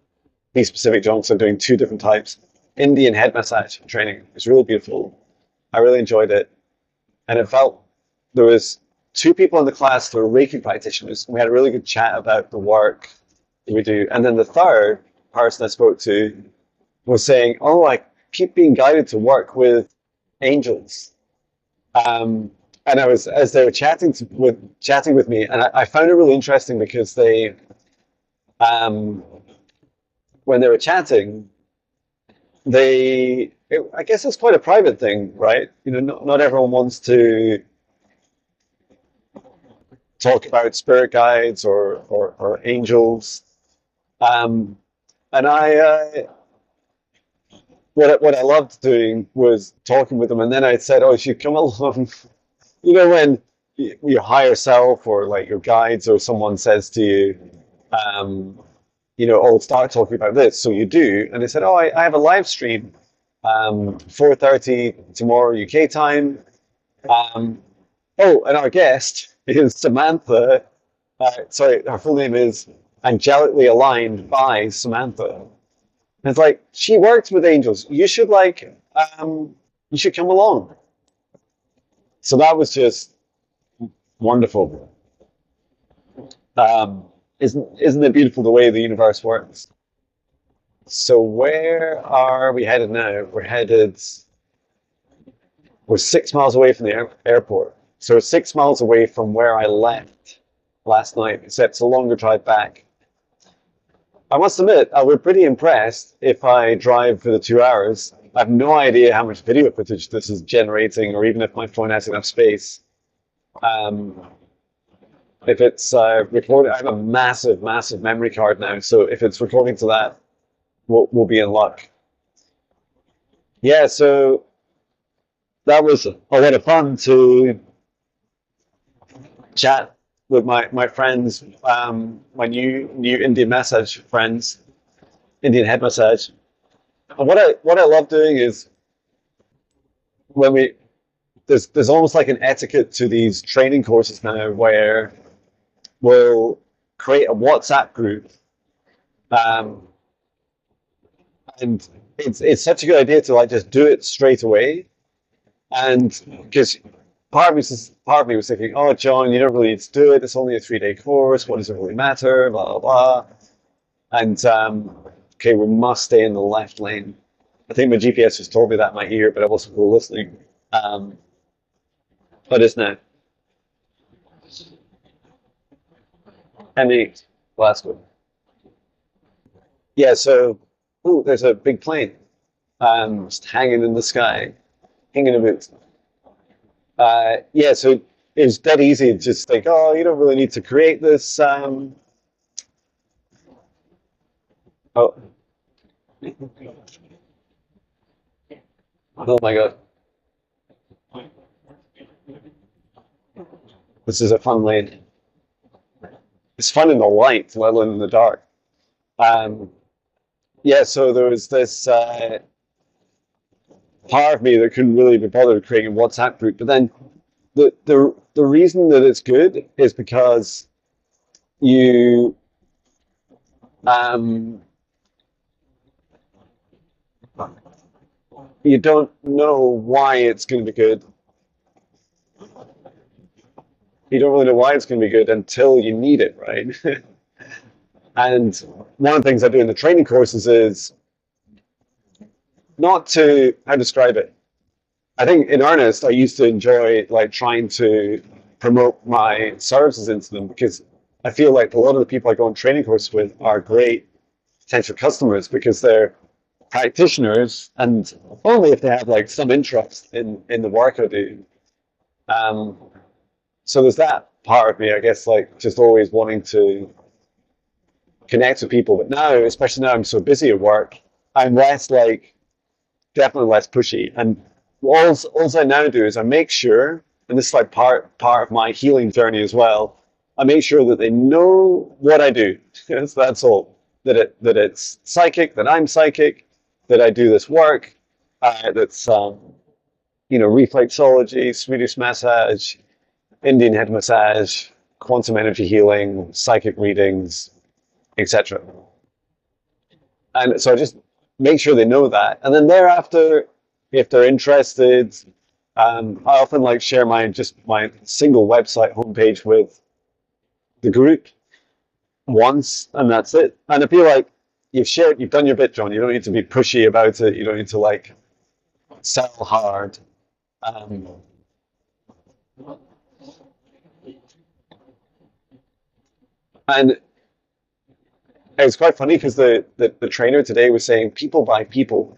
These specific junks are doing two different types. Indian head massage training. It's really beautiful. I really enjoyed it, and it felt there was two people in the class that were Reiki practitioners. We had a really good chat about the work that we do, and then the third person I spoke to was saying, "Oh, I keep being guided to work with angels." And I was as they were chatting with me, and I found it really interesting because um, when they were chatting, I guess it's quite a private thing, right? Not everyone wants to talk about spirit guides or angels. Um, and what I loved doing was talking with them, and then I said, "Oh, you should come along." When your higher self or like your guides or someone says to you, um, "Oh, start talking about this." So you do, and they said, "Oh, I have a live stream, 4:30 tomorrow UK time." Um, oh, and our guest is Samantha. Sorry, her full name is Angelically Aligned by Samantha. And it's like she works with angels. You should come along. So that was just wonderful. Isn't it beautiful the way the universe works? So where are we headed now? We're 6 miles away from the airport. So 6 miles away from where I left last night, except it's a longer drive back. I must admit, I was pretty impressed if I drive for the 2 hours. I have no idea how much video footage this is generating, or even if my phone has enough space. Um, If it's recording, I have a massive, massive memory card now. So if it's recording to that, we'll be in luck. Yeah, so that was a lot of fun to chat with my friends, my new Indian massage friends, Indian head massage. And what I love doing is when we there's almost like an etiquette to these training courses now where we'll create a WhatsApp group, um, and it's such a good idea to like just do it straight away. And because part of me was thinking, oh, John, you don't really need to do it. It's only a 3-day course. What does it really matter? Blah blah blah. And okay, we must stay in the left lane. I think my GPS just told me that in my ear, but I wasn't really listening. Um, but it's now. And Glasgow. Yeah, so oh, there's a big plane just hanging in the sky, hanging a bit. Yeah, so it's dead easy to just think, oh, you don't really need to create this. Oh, oh my God, this is a fun lane. It's fun in the light, let alone in the dark. Um, yeah, so there was this part of me that couldn't really be bothered creating a WhatsApp group, but then the reason that it's good is because you um, you don't know why it's going to be good. You don't really know why it's going to be good until you need it, right? And one of the things I do in the training courses is not to, how to describe it. I think in earnest, I used to enjoy like trying to promote my services into them because I feel like a lot of the people I go on training courses with are great potential customers because they're practitioners and only if they have like some interest in the work I do. Um, so there's that part of me, I guess, like just always wanting to connect with people. But now, especially now I'm so busy at work, I'm less like definitely less pushy. And all I now do is I make sure, and this is like part of my healing journey as well. I make sure that they know what I do. So that's all. That it's psychic, that I'm psychic, that I do this work, that's reflexology, Swedish massage, Indian head massage, quantum energy healing, psychic readings, etc. And so I just make sure they know that. And then thereafter, if they're interested, I often like share my single website homepage with the group once, and that's it. And I feel like you've done your bit, John. You don't need to be pushy about it. You don't need to like sell hard. Um, and it's quite funny because the trainer today was saying people buy people.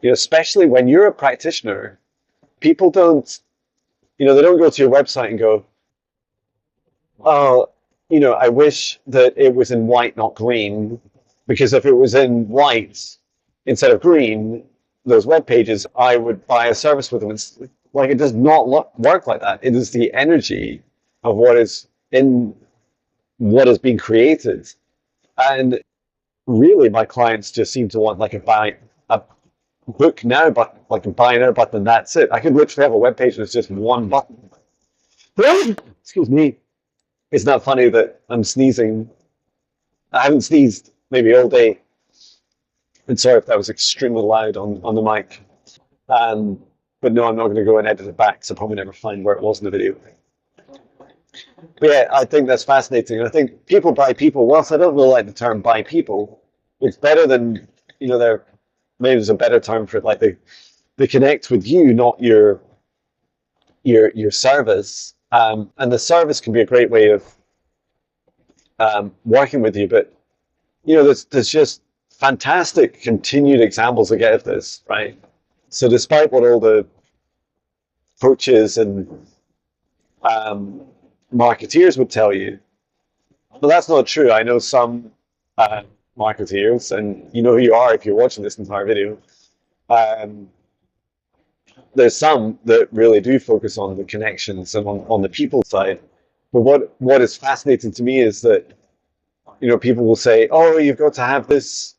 Especially when you're a practitioner, people don't, they don't go to your website and go, oh, I wish that it was in white, not green, because if it was in white instead of green, those web pages, I would buy a service with them. It's like it does not work like that. It is the energy of what is being created, and really, my clients just seem to want like a book now button, like a buy now button, and that's it. I could literally have a web page that's just one button. Excuse me. It's not funny that I'm sneezing. I haven't sneezed maybe all day. And sorry if that was extremely loud on the mic. Um, but no, I'm not going to go and edit it back, so I'll probably never find where it was in the video. But yeah, I think that's fascinating. And I think people buy people. Whilst I don't really like the term buy people, it's better than, there maybe there's a better term for it, like they connect with you, not your service. And the service can be a great way of working with you. But there's just fantastic continued examples I get of this, right? So despite what all the coaches and marketeers would tell you. But that's not true. I know some uh, marketeers, and you know who you are if you're watching this entire video. Um, there's some that really do focus on the connections and on the people side. But what is fascinating to me is that, people will say, "Oh, you've got to have this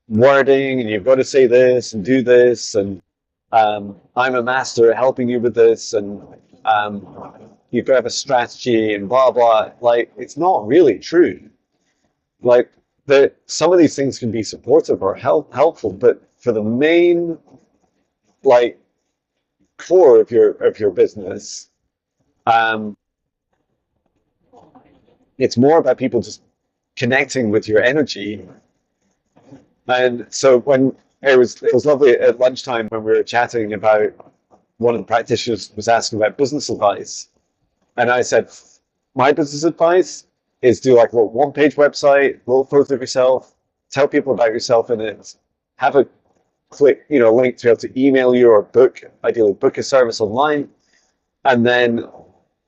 wording, and you've got to say this and do this, and I'm a master at helping you with this, and you've got to have a strategy and blah blah." Like, it's not really true. Like, some of these things can be supportive or helpful, but for the main, like, core of your business, um, it's more about people just connecting with your energy. And so when it was lovely at lunchtime when we were chatting about, one of the practitioners was asking about business advice, and I said, my business advice is do like a little one-page website, a little photo of yourself, tell people about yourself in it, have a click, link to be able to email you or ideally book a service online, and then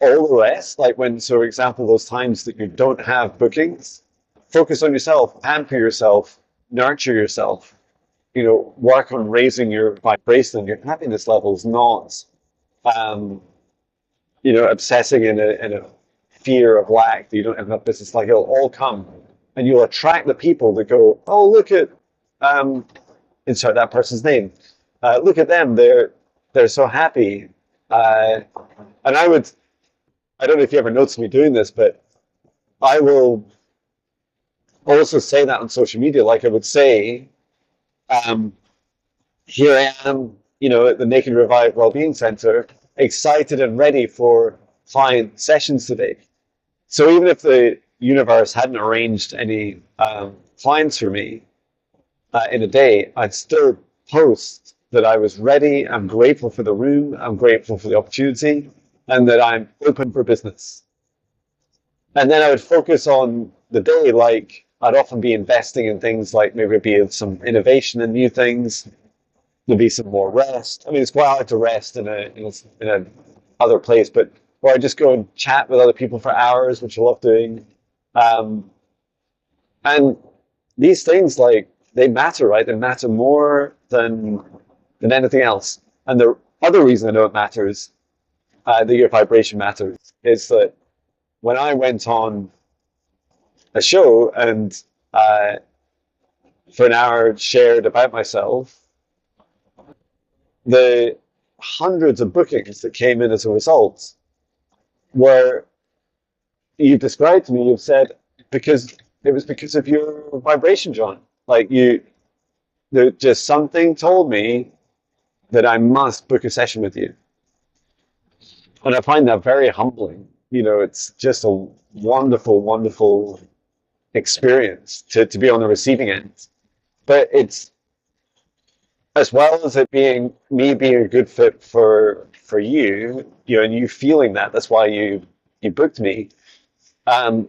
all the rest, like when, so for example, those times that you don't have bookings, focus on yourself, pamper yourself, nurture yourself, work on raising your vibration and your happiness levels, not, um, obsessing in a fear of lack that you don't have enough business. Like, it'll all come, and you'll attract the people that go, "Oh, look at, insert that person's name. Look at them; they're so happy." And I don't know if you ever noticed me doing this, but I will also say that on social media. Like, I would say, um, here I am, at the Naked Revive Wellbeing Center, excited and ready for client sessions today. So even if the universe hadn't arranged any clients for me in a day, I'd still post that I was ready. I'm grateful for the room. I'm grateful for the opportunity, and that I'm open for business. And then I would focus on the day, like I'd often be investing in things like maybe it'd be some innovation and new things. There'd be some more rest. I mean, it's quite hard to rest in a other place, but or I just go and chat with other people for hours, which I love doing. Um, and these things, like, they matter, right? They matter more than anything else. And the other reason I know it matters, that your vibration matters, is that when I went on a show and for an hour shared about myself, the hundreds of bookings that came in as a result were, you've described to me, you've said, because it was because of your vibration, John. Like, just something told me that I must book a session with you. And I find that very humbling. It's just a wonderful, wonderful experience to be on the receiving end. But it's, as well as it being me being a good fit for you, and you feeling that's why you booked me. Um,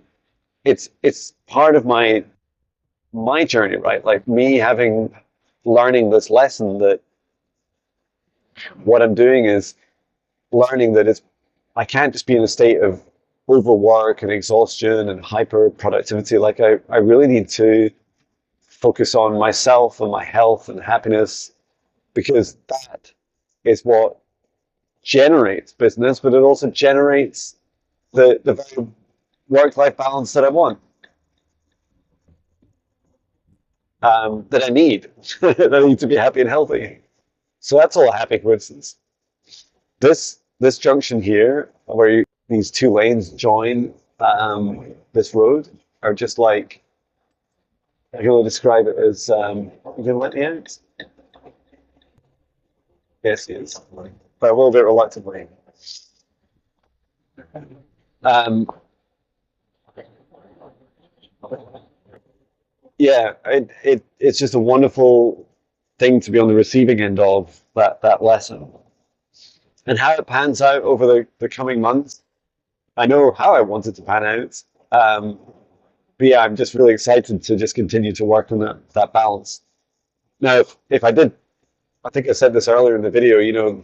it's part of my journey, right? Like, me learning this lesson, that what I'm doing is learning that I can't just be in a state of overwork and exhaustion and hyper productivity. Like, I really need to focus on myself and my health and happiness, because that is what generates business, but it also generates the very work-life balance that I want, that I need, that I need to be happy and healthy. So that's all a happy coincidence. This junction here, where these two lanes join this road, are just like, I can only describe it as, you can let me out? Yes, yes. But a little bit reluctantly. Um, yeah, it's just a wonderful thing to be on the receiving end of that lesson. And how it pans out over the coming months, I know how I want it to pan out. But yeah, I'm just really excited to just continue to work on that balance. Now, if I did, I think I said this earlier in the video,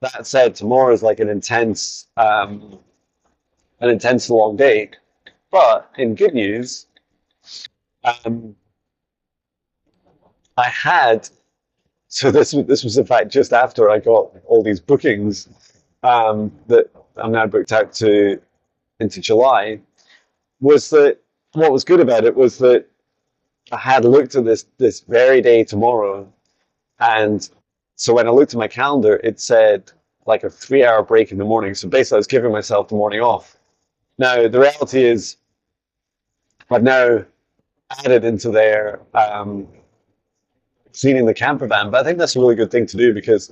that said, tomorrow is like an intense an intense long day. But in good news, um, I had so this was in fact just after I got all these bookings that I'm now booked out to into July. Was that what was good about it was that I had looked at this very day tomorrow, and so when I looked at my calendar, it said like a 3 hour break in the morning. So basically, I was giving myself the morning off. Now the reality is, I've now added into there cleaning the camper van, but I think that's a really good thing to do because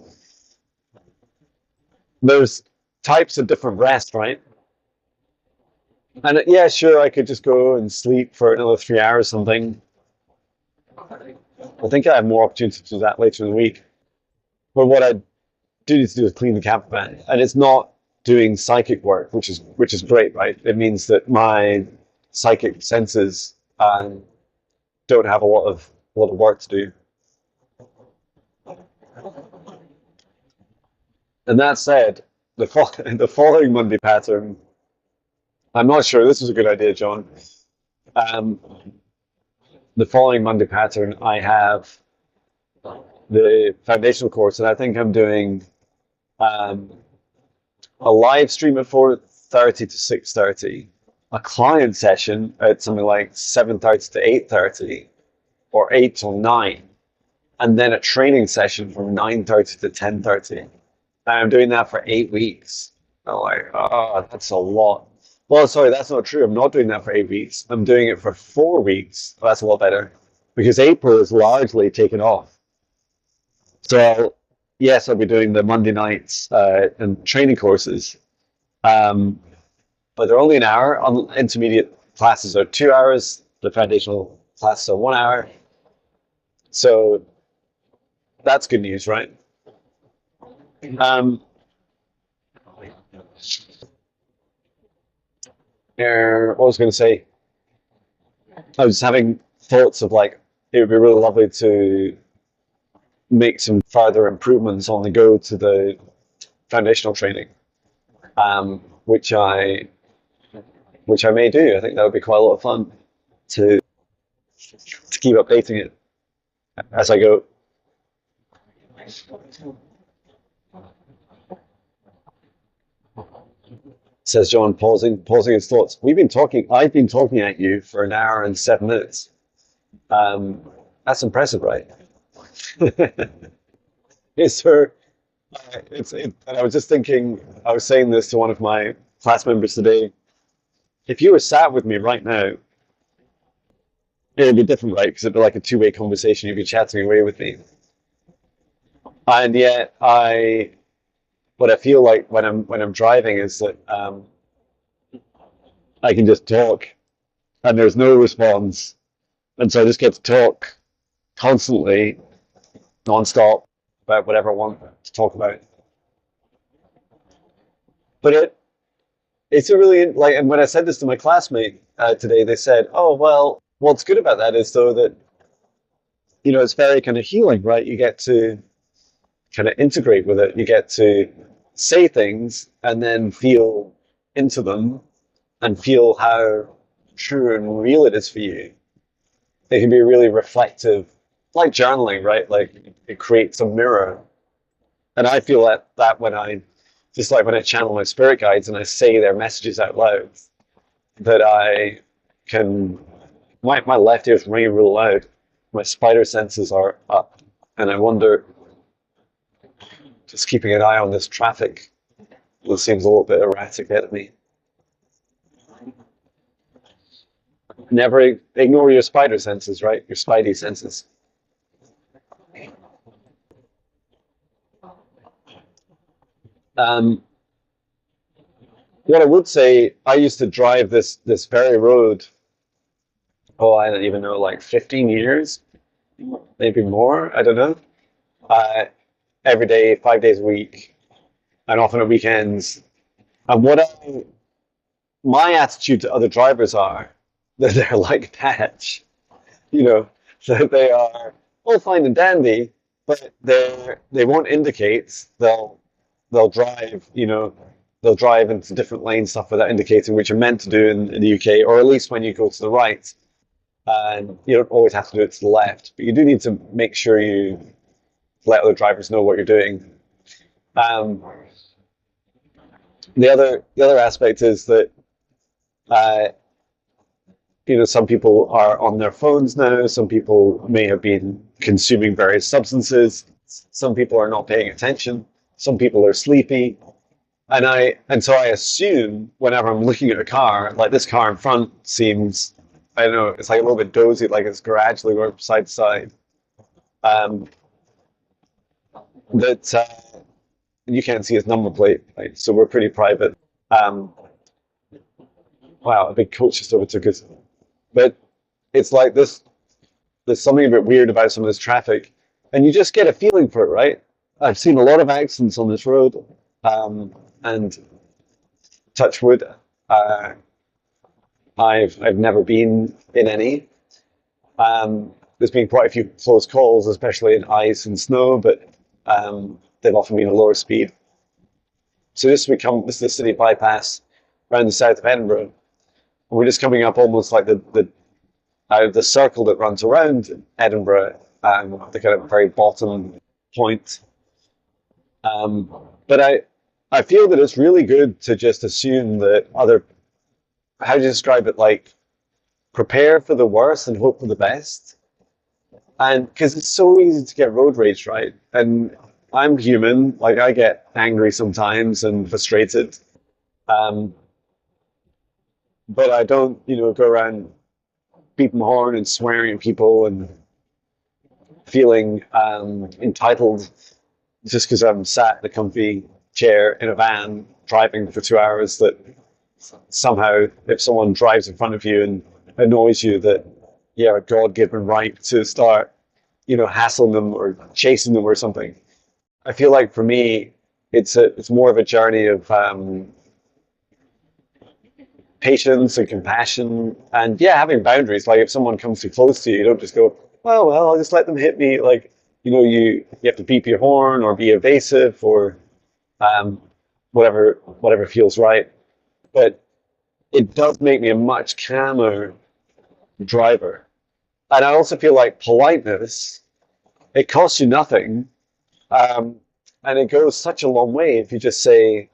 there's types of different rest, right? And yeah, sure, I could just go and sleep for another 3 hours or something. I think I have more opportunity to do that later in the week. But what I do need to do is clean the camper van, and it's not doing psychic work, which is great, right? It means that my psychic senses don't have a lot of work to do. And that said, the following Monday pattern, I'm not sure this is a good idea, John. Um, the following Monday pattern, I have the foundational course, and I think I'm doing um, a live stream at 4:30 to 6:30, a client session at something like 7:30 to 8:30, or 8 till 9, and then a training session from 9:30 to 10:30. And I'm doing that for 8 weeks. I'm like, oh, that's a lot. Well, sorry, that's not true. I'm not doing that for 8 weeks. I'm doing it for 4 weeks. Well, that's a lot better because April is largely taken off. So, yes, I'll be doing the Monday nights and training courses, um, but they're only an hour. On intermediate classes are 2 hours. The foundational classes are 1 hour. So that's good news, right? Um, what was I going to say? I was having thoughts of like it would be really lovely to make some further improvements on the go to the foundational training, which I may do. I think that would be quite a lot of fun to to keep updating it as I go. Says John, pausing his thoughts. We've been talking. I've been talking at you for an hour and 7 minutes. Um, that's impressive, right? Is there? And I was just thinking. I was saying this to one of my class members today. If you were sat with me right now, it'd be different, right? Because it'd be like a two-way conversation. You'd be chatting away with me, and yet what I feel like when I'm driving is that I can just talk, and there's no response, and so I just get to talk constantly, non-stop, about whatever I want to talk about. But it's a really like, and when I said this to my classmate today, they said, "Oh well, what's good about that is though that it's very kind of healing, right? You get to kind of integrate with it. You get to say things and then feel into them and feel how true and real it is for you. It can be really reflective, like journaling, right? Like it creates a mirror. And I feel that when I just like when I channel my spirit guides and I say their messages out loud, that I can my left ear's ringing real loud. My spider senses are up, and I wonder, just keeping an eye on this traffic, it seems a little bit erratic ahead of me. Never ignore your spider senses, right? Your spidey senses. Um, what I would say, I used to drive this very road. Oh, I don't even know, like 15 years, maybe more. I don't know. Uh, every day, 5 days a week, and often at weekends. And my attitude to other drivers are that they're like that, you know, that they are all fine and dandy, but they won't indicate. They'll drive, they'll drive into different lane stuff without indicating, which you're meant to do in the UK, or at least when you go to the right. And you don't always have to do it to the left, but you do need to make sure you let other drivers know what you're doing. Um, the other aspect is that uh, some people are on their phones now. Some people may have been consuming various substances. Some people are not paying attention. Some people are sleepy. And so I assume whenever I'm looking at a car, like this car in front seems, I don't know, it's like a little bit dozy, like it's gradually going from side to side. Um, that you can't see his number plate, right? So we're pretty private. Um, wow, a big coach just overtook us. But it's like this. There's something a bit weird about some of this traffic, and you just get a feeling for it, right? I've seen a lot of accidents on this road, and touch wood, uh, I've never been in any. There's been quite a few close calls, especially in ice and snow, but they've often been a lower speed. So this is the city bypass around the south of Edinburgh. And we're just coming up almost like the out of the circle that runs around Edinburgh, the kind of very bottom point. But I feel that it's really good to just assume that how do you describe it? Like prepare for the worst and hope for the best. And because it's so easy to get road rage, right? And I'm human, like I get angry sometimes and frustrated. Um, but I don't, go around beating my horn and swearing at people and feeling entitled just because I'm sat in a comfy chair in a van driving for 2 hours, that somehow if someone drives in front of you and annoys you, that you have a God-given right to start, hassling them or chasing them or something. I feel like for me, it's more of a journey of patience and compassion, and yeah, having boundaries. Like if someone comes too close to you, you don't just go, "Oh well, I'll just let them hit me." Like you have to beep your horn or be evasive or um, whatever feels right. But it does make me a much calmer driver, and I also feel like politeness. It costs you nothing, um, and it goes such a long way if you just say,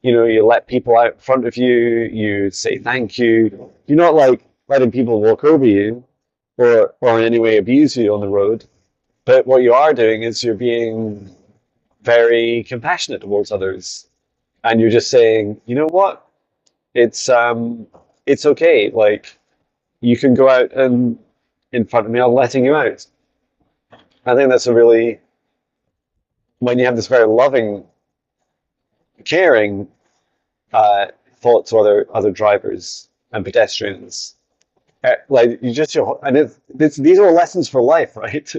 you let people out in front of you, you say thank you. You're not like letting people walk over you or in any way abuse you on the road. But what you are doing is you're being very compassionate towards others. And you're just saying, you know what? It's okay. Like you can go out and in front of me, I'm letting you out. I think that's a really, when you have this very loving, caring thought to other drivers and pedestrians. Like and these are lessons for life, right?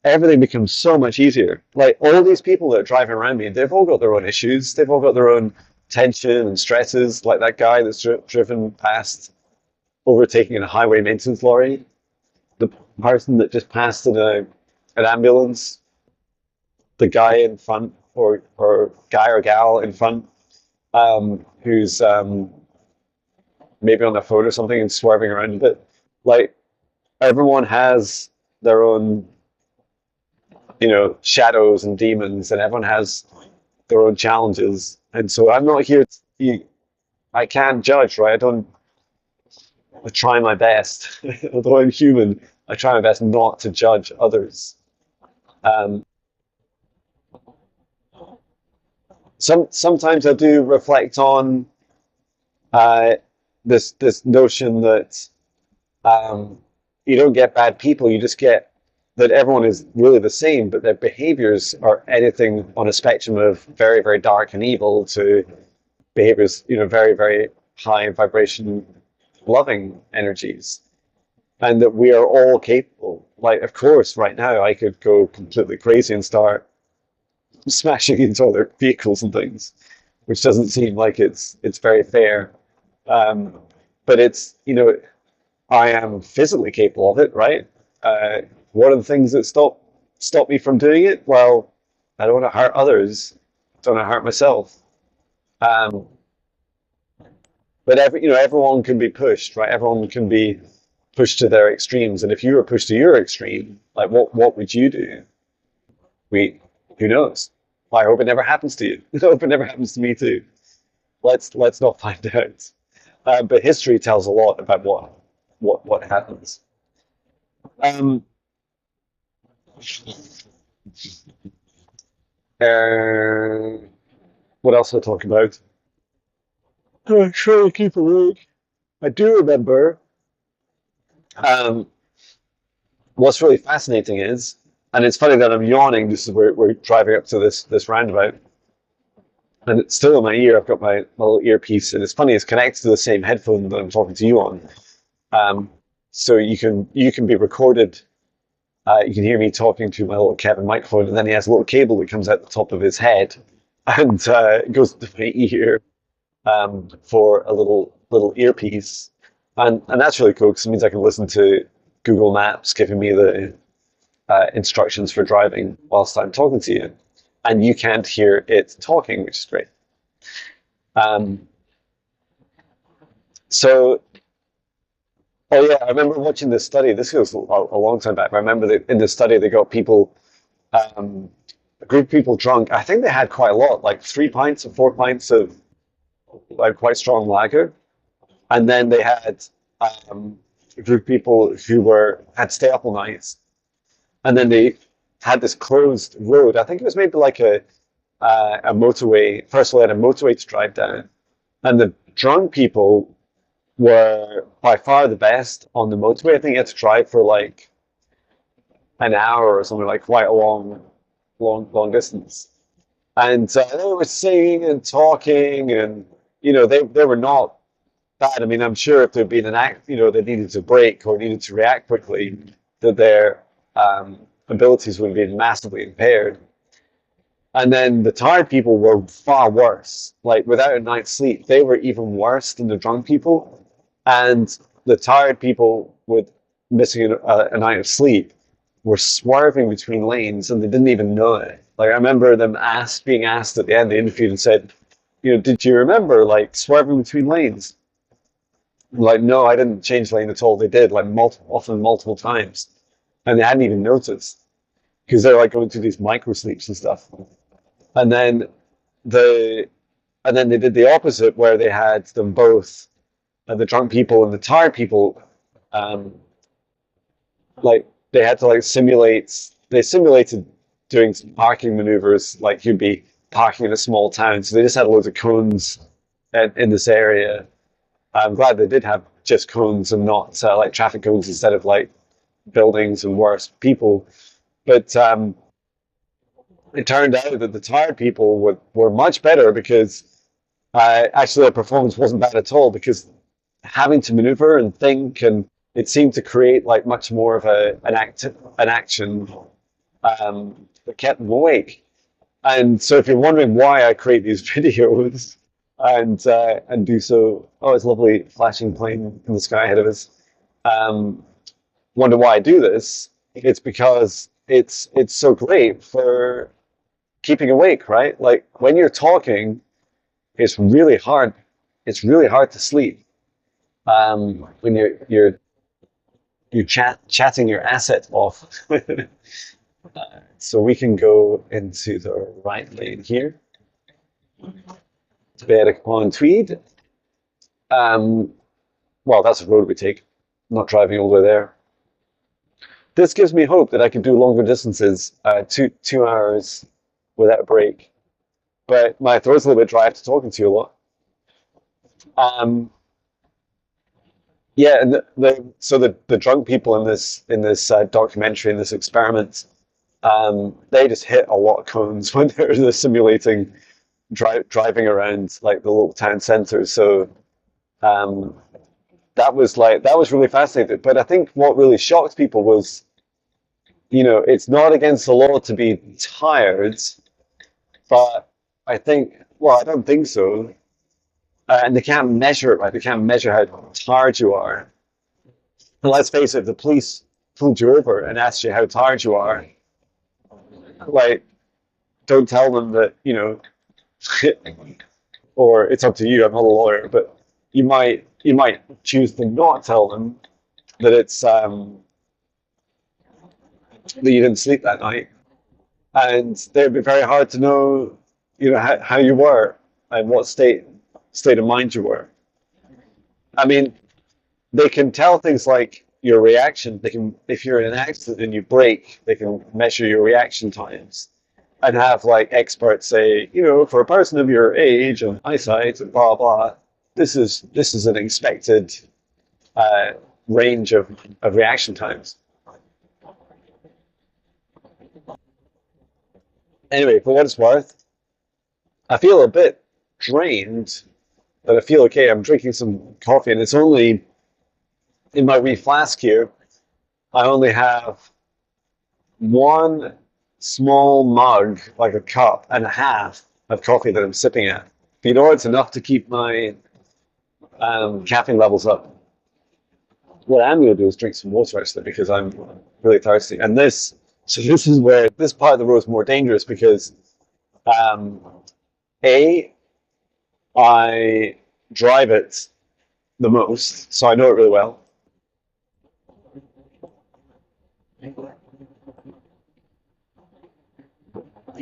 Everything becomes so much easier. Like all these people that are driving around me, they've all got their own issues. They've all got their own tension and stresses. Like that guy that's driven past, overtaking a highway maintenance lorry, the person that just passed in an ambulance, the guy in front, or guy or gal in front, who's maybe on their phone or something and swerving around a bit. Like everyone has their own, shadows and demons, and everyone has their own challenges. And so I'm not here. I can't judge, right? I try my best, although I'm human. I try my best not to judge others. Um, sometimes I do reflect on uh, this notion that um, you don't get bad people, you just get that everyone is really the same, but their behaviors are anything on a spectrum of very, very dark and evil to behaviors, very, very high in vibration, loving energies. And that we are all capable. Like, of course, right now I could go completely crazy and start smashing into other vehicles and things, which doesn't seem like it's very fair. Um, but I am physically capable of it, right? Uh, what are the things that stop me from doing it? Well, I don't want to hurt others. I don't want to hurt myself. Um, but everyone can be pushed, right? Everyone can be pushed to their extremes. And if you were pushed to your extreme, like what would you do? We, who knows? I hope it never happens to you. I hope it never happens to me too. Let's not find out. But history tells a lot about what happens. Um, uh, what else I talk about? Trying to keep awake. I do remember. Um, what's really fascinating is, and it's funny that I'm yawning. This is we're driving up to this roundabout, and it's still in my ear. I've got my little earpiece, and it's funny. It's connected to the same headphone that I'm talking to you on. Um, so you can be recorded. You can hear me talking to my little Kevin microphone, and then he has a little cable that comes out the top of his head, and it goes to my ear for a little earpiece, and that's really cool because it means I can listen to Google Maps giving me the instructions for driving whilst I'm talking to you, and you can't hear it talking, which is great. Um, so, oh yeah, I remember watching this study. This goes a long time back. I remember that in this study they got people, um, a group of people drunk. I think they had quite a lot, like 3 pints or 4 pints of like quite strong lager, and then they had a group of people who were had to stay up all night, and then they had this closed road. I think it was maybe like a motorway. First of all, they had a motorway to drive down, and the drunk people were by far the best on the motorway. I think you had to drive for like an hour or something, like quite a long distance. And they were singing and talking, and they were not bad. I mean, I'm sure if there'd been an act, they needed to brake or needed to react quickly, that their abilities would have been massively impaired. And then the tired people were far worse. Like without a night's sleep, they were even worse than the drunk people. And the tired people with missing a night of sleep were swerving between lanes, and they didn't even know it. Like I remember them being asked at the end of the interview and said, did you remember like swerving between lanes? Like, no, I didn't change lane at all. They did like often multiple times, and they hadn't even noticed because they're like going through these micro sleeps and stuff. And then the and then they did the opposite where they had them both, the drunk people and the tired people, um, like they had to like simulated doing some parking maneuvers, like you'd be parking in a small town. So they just had loads of cones in this area. I'm glad they did have just cones and not like traffic cones instead of like buildings and worse people. But it turned out that the tired people were much better because actually their performance wasn't bad at all because having to maneuver and think, and it seemed to create like much more of an action that kept them awake. And so if you're wondering why I create these videos and do so, oh, it's a lovely flashing plane in the sky ahead of us. Um, wonder why I do this? It's because it's so great for keeping awake, right? Like when you're talking, it's really hard. It's really hard to sleep when you're chatting your asset off. So we can go into the right lane here. Berwick upon Tweed. Well, that's a road we take. I'm not driving all the way there. This gives me hope that I can do longer distances, 2 hours without a break. But my throat's a little bit dry after talking to you a lot. Um, yeah, and the drunk people in this documentary, in this experiment, they just hit a lot of cones when they're simulating driving around like the little town centers. So um, that was really fascinating. But I think what really shocked people was, it's not against the law to be tired, but I think, well, I don't think so. And they can't measure it, right? They can't measure how tired you are. And let's face it, if the police pulled you over and asked you how tired you are, like, don't tell them that, or it's up to you. I'm not a lawyer, but you might choose to not tell them that it's that you didn't sleep that night, and they'd be very hard to know, how you were and what state of mind you were. I mean, they can tell things like your reaction. They can, if you're in an accident and you break, they can measure your reaction times and have like experts say, for a person of your age and eyesight and blah blah, this is an expected uh, range of reaction times. Anyway, for what it's worth, I feel a bit drained, but I feel okay. I'm drinking some coffee, and it's only in my wee flask here. I only have one small mug, like a cup and a half of coffee that I'm sipping at. But it's enough to keep my caffeine levels up. What I'm going to do is drink some water actually because I'm really thirsty. So this is where this part of the road is more dangerous because um, A, I drive it the most, so I know it really well.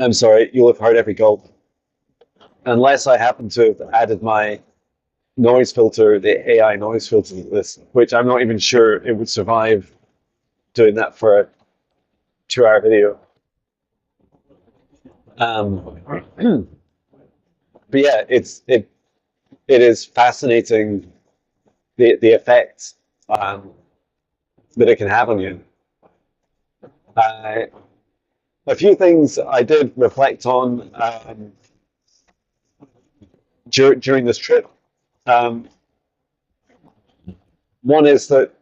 I'm sorry, you'll have heard every gulp. Unless I happen to have added my noise filter, the AI noise filter to this, which I'm not even sure it would survive doing that for a 2-hour video. But yeah, it is fascinating the effect that it can have on you. Uh, a few things I did reflect on during this trip. Um, One is that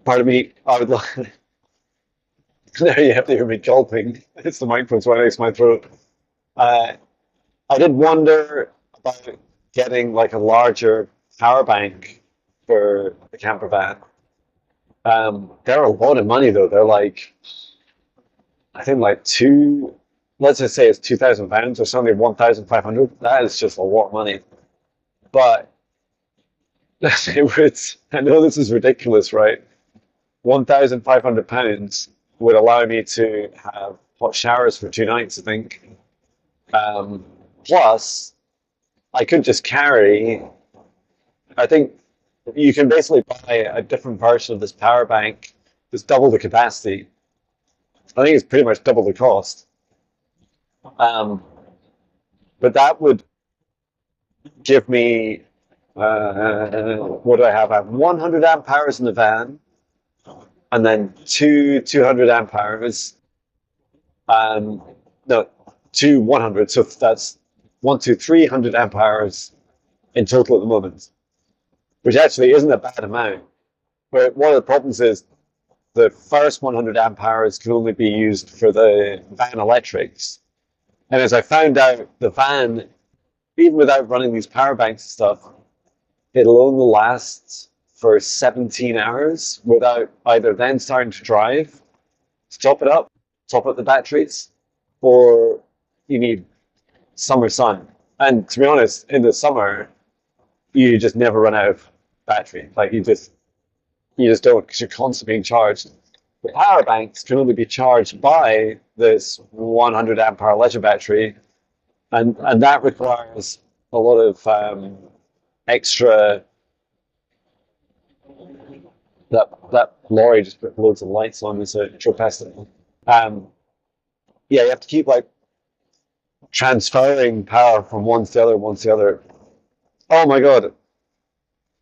part of me, I would like, there you have to hear me gulping. It's the microphone's right next to my throat. Uh, I did wonder about getting like a larger power bank for the camper van. They're a lot of money though. They're like, I think like let's just say it's £2,000 or something, 1,500. That is just a lot of money. But it would, I know this is ridiculous, right? £1,500 would allow me to have hot showers for 2 nights, I think. Um, Plus, I could just carry, I think you can basically buy a different version of this power bank that's double the capacity. I think it's pretty much double the cost. Um, but that would give me, what do I have? I have 100 amp hours in the van, and then two 200 amp hours. Um, no, two 100. So that's 300 amp hours in total at the moment, which actually isn't a bad amount. But one of the problems is the first 100 amp hours can only be used for the van electrics. And as I found out, the van, even without running these power banks and stuff, it'll only last for 17 hours without either then starting to drive, to top up the batteries, or you need summer sun. And to be honest, in the summer, you just never run out of battery. Like you just don't because you're constantly being charged. The power banks can only be charged by this 100 amp hour leisure battery, and that requires a lot of extra. That lorry just put loads of lights on me, so it drove past it. Um, yeah, you have to keep like transferring power from one to the other, one to the other. Oh my god,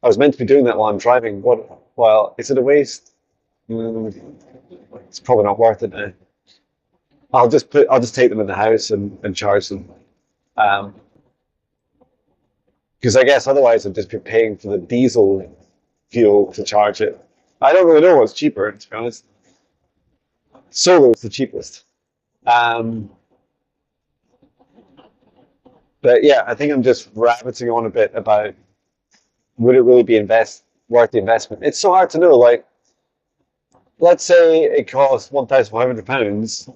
I was meant to be doing that while I'm driving. What? Well, is it a waste? Mm, it's probably not worth it now. I'll just take them in the house and charge them. Um, because I guess otherwise I'd just be paying for the diesel fuel to charge it. I don't really know what's cheaper, to be honest. Solar is the cheapest. Um, but yeah, I think I'm just rabbiting on a bit about would it really be worth the investment? It's so hard to know. Like, let's say it costs £1,500,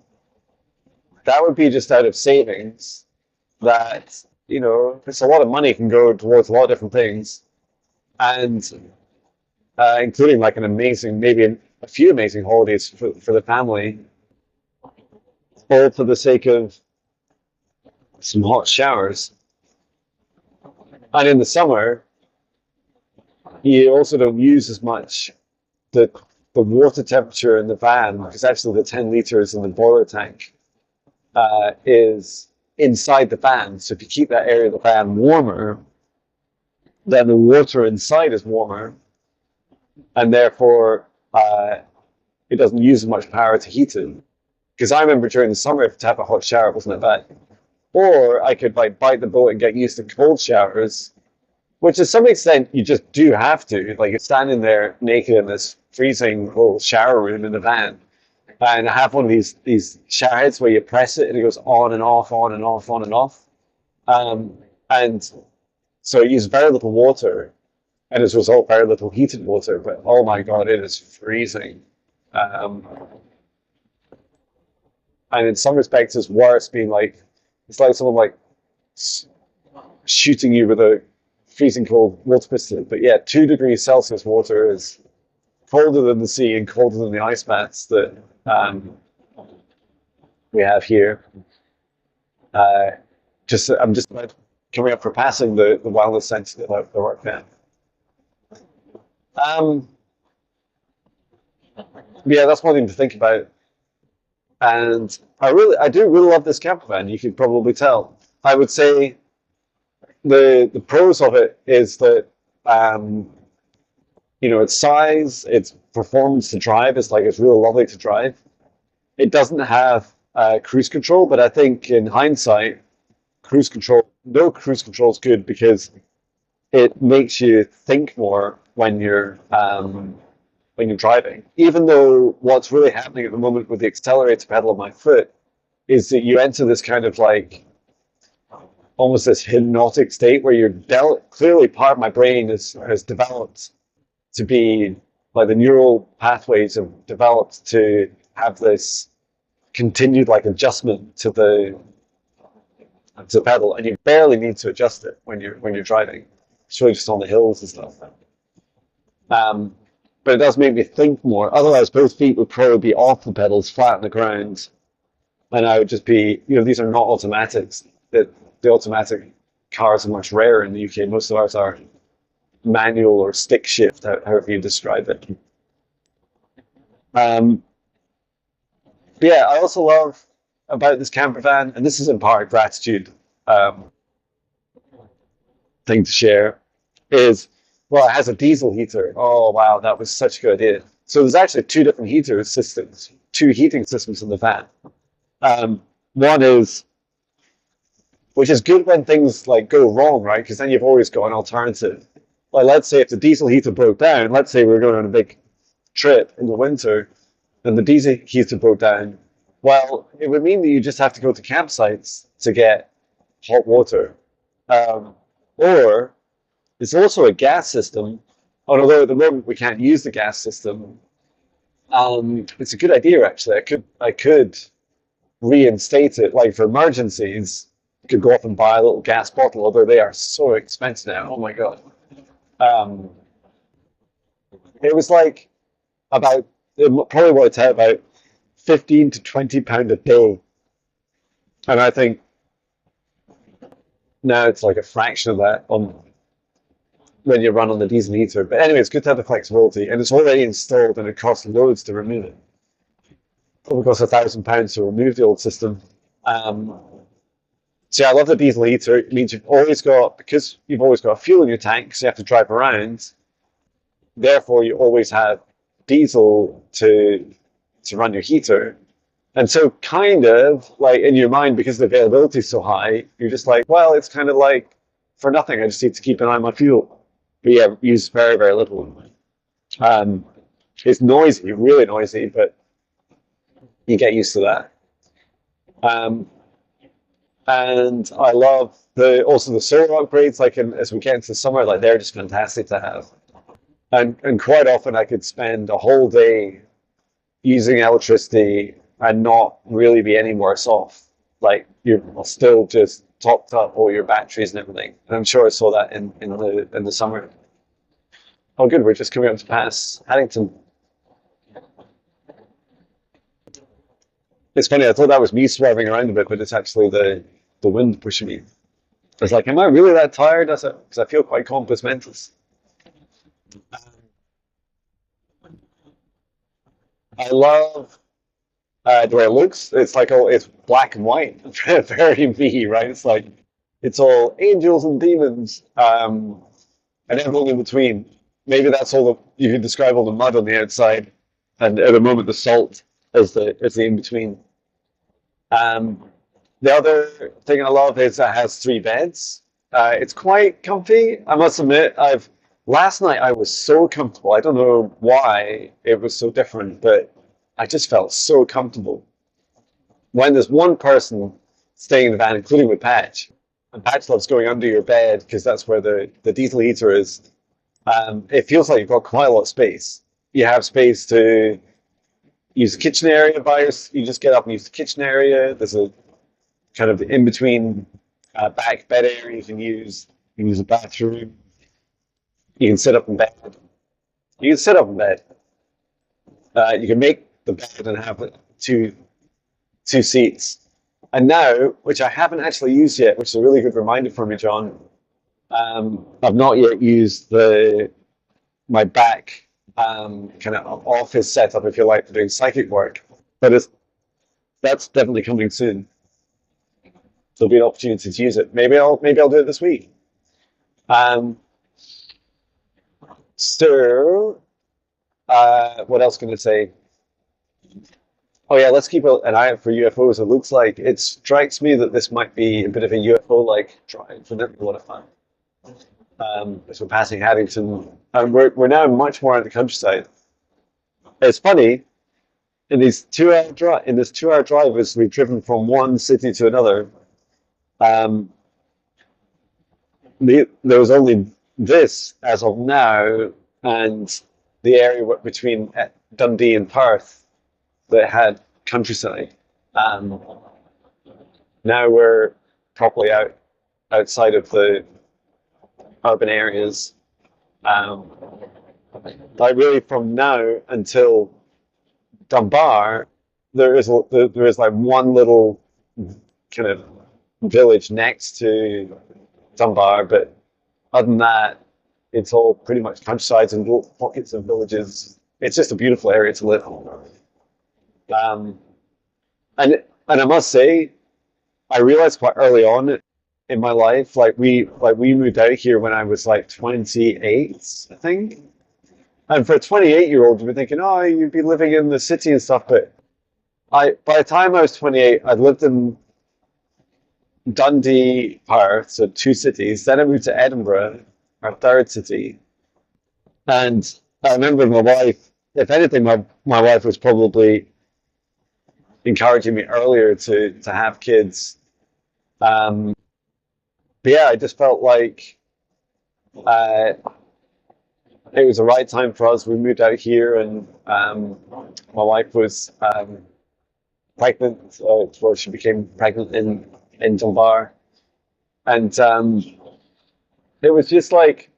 that would be just out of savings that it's a lot of money can go towards a lot of different things, and including like an amazing, maybe a few amazing holidays for the family, all for the sake of some hot showers. And in the summer, you also don't use as much the the water temperature in the van, because actually the 10 liters in the boiler tank is inside the fan. So if you keep that area of the fan warmer, then the water inside is warmer, and therefore it doesn't use as much power to heat it. Because I remember during the summer, to have a hot shower, it wasn't that bad. Or I could like bite the bullet and get used to cold showers, which to some extent you just do have to. Like you're standing there naked in this freezing little shower room in the van, and I have one of these shower heads where you press it and it goes on and off, on and off, on and off. And so it uses very little water, and as a result, very little heated water. But oh my God, it is freezing. Um, and in some respects, it's worse being like, it's like someone like shooting you with a freezing cold water pistol. But yeah, 2 degrees Celsius water is colder than the sea and colder than the ice baths that we have here. Uh, I'm just about coming up for passing the wildest sense of the work fan. Um, yeah, that's one thing to think about. And I do really love this camper van. You can probably tell. I would say the pros of it is that um, its size, its performance to drive is like it's really lovely to drive. It doesn't have cruise control, but I think in hindsight, no cruise control is good because it makes you think more when you're driving. Even though what's really happening at the moment with the accelerator pedal on my foot is that you enter this kind of like almost this hypnotic state where clearly part of my brain has developed to be like the neural pathways have developed to have this continued like adjustment to the pedal, and you barely need to adjust it when you're driving. It's really just on the hills and stuff. Um, but it does make me think more. Otherwise, both feet would probably be off the pedals, flat on the ground, and I would just be, these are not automatics. The automatic cars are much rarer in the UK. Most of ours are manual or stick shift, however you describe it. Um, but yeah, I also love about this camper van, and this is in part a gratitude um, thing to share, is well, it has a diesel heater. Oh wow, that was such a good idea. So there's actually two different heater systems, two heating systems in the van. One is, which is good when things like go wrong, right? Because then you've always got an alternative. Like let's say if the diesel heater broke down, let's say we were going on a big trip in the winter, and the diesel heater broke down. Well, it would mean that you just have to go to campsites to get hot water. Or it's also a gas system, and although at the moment we can't use the gas system, it's a good idea actually. I could reinstate it, like for emergencies. You could go off and buy a little gas bottle, although they are so expensive now. Oh my God. Um, it was like about it probably worked out about 15 to 20 pound a day, and I think now it's like a fraction of that on when you run on the diesel heater. But anyway, it's good to have the flexibility, and it's already installed, and it costs loads to remove it. It costs £1,000 to remove the old system. Um, so yeah, I love the diesel heater. It means because you've always got fuel in your tank, so you have to drive around. Therefore, you always have diesel to run your heater. And so kind of like in your mind, because the availability is so high, you're just like, well, it's kind of like for nothing. I just need to keep an eye on my fuel. But yeah, use very, very little. Um, it's noisy, really noisy, but you get used to that. Um, and I love also the solar upgrades. Like as we get into the summer, like they're just fantastic to have. And quite often I could spend a whole day using electricity and not really be any worse off. Like you're still just topped up all your batteries and everything. And I'm sure I saw that in the summer. Oh, good. We're just coming up to pass Haddington. It's funny. I thought that was me swerving around a bit, but it's actually the wind pushing me. I was like, am I really that tired? Because I feel quite compos mentis. I love the way it looks. It's like it's black and white, very me, right? It's like it's all angels and demons, and everything in between. Maybe that's all you can describe all the mud on the outside, and at the moment the salt is the in between. Um, the other thing I love is it has three beds. It's quite comfy. I must admit, I've last night I was so comfortable. I don't know why it was so different, but I just felt so comfortable. When there's one person staying in the van, including with Patch, and Patch loves going under your bed because that's where the diesel heater is. It feels like you've got quite a lot of space. You have space to use the kitchen area you just get up and use the kitchen area. There's a kind of in between back bed area you can use. You can use the bathroom. You can sit up in bed. You can sit up in bed. You can make the bed and have two seats. And now, which I haven't actually used yet, which is a really good reminder for me, John, I've not yet used my back kind of office setup, if you like, for doing psychic work. But that's definitely coming soon. There'll be an opportunity to use it. Maybe I'll do it this week. Um, so what else can I say? Oh yeah, let's keep an eye out for UFOs. It strikes me that this might be a bit of a UFO-like drive, and that'd be a lot of fun. As we're passing Haddington, and we're now much more in the countryside. It's funny in this 2 hour drive as we've driven from one city to another. Um, there was only this as of now, and the area between Dundee and Perth that had countryside. Um, Now we're properly outside of the urban areas. Um, like really from now until Dunbar, there is like one little kind of village next to Dunbar, but other than that, it's all pretty much countrysides and little pockets of villages. It's just a beautiful area to live. Um, and I must say, I realized quite early on in my life, like we moved out here when I was like 28, I think. And for a 28-year-old, you'd be thinking, oh, you'd be living in the city and stuff. But by the time I was 28, I'd lived in Dundee, Perth, so two cities. Then I moved to Edinburgh, our third city. And I remember my wife, if anything, my wife was probably encouraging me earlier to have kids. Um, but yeah, I just felt like uh, it was the right time for us. We moved out here, and my wife was pregnant, or she became pregnant in Dunbar, and it was just like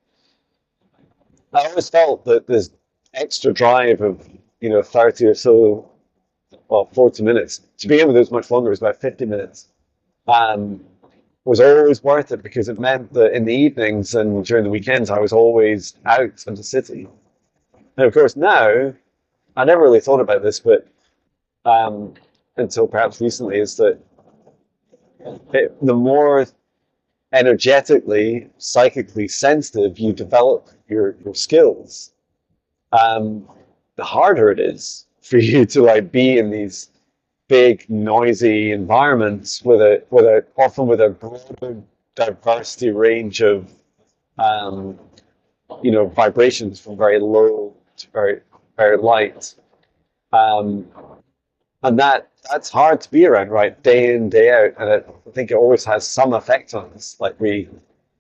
I always felt that this extra drive of 30 or so, well, 40 minutes. To begin with, it was much longer. It was about 50 minutes. Um, was always worth it because it meant that in the evenings and during the weekends, I was always out in the city. And of course, now I never really thought about this, but um, until perhaps recently, is that the more energetically, psychically sensitive you develop your skills, um, the harder it is for you to like be in these big, noisy environments often with a broad diversity range of um, vibrations from very low to very very light. Um, and that's hard to be around, right? Day in, day out. And I think it always has some effect on us. Like we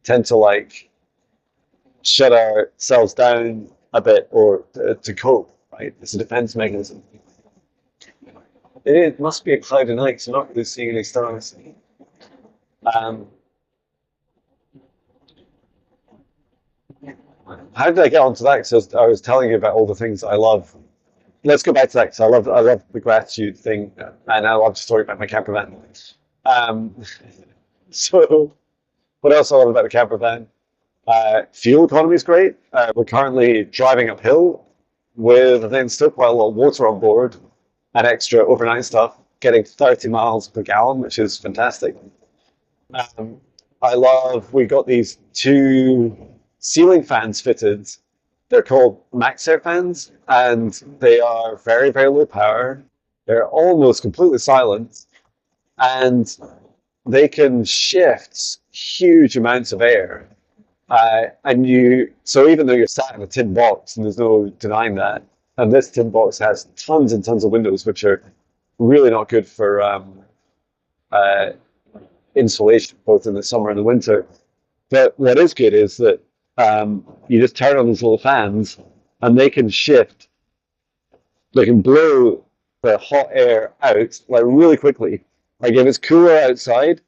tend to like shut ourselves down a bit or to cope, right? It's a defense mechanism. It must be a cloudy night, so I'm not really seeing any stars. Um, how did I get onto that? Because I was telling you about all the things I love. Let's go back to that because I love the gratitude thing, and I love to talk about my camper van. Um, so, what else I love about the camper van? Fuel economy is great. We're currently driving uphill with, I think, still quite a lot of water on board and extra overnight stuff, getting 30 miles per gallon, which is fantastic. Um, we got these two ceiling fans fitted. They're called max air fans, and they are very, very low power. They're almost completely silent, and they can shift huge amounts of air. So even though you're sat in a tin box, and there's no denying that, and this tin box has tons and tons of windows, which are really not good for uh, insulation, both in the summer and the winter. But what is good is that you just turn on these little fans, and they can shift. They can blow the hot air out like really quickly. Like if it's cooler outside,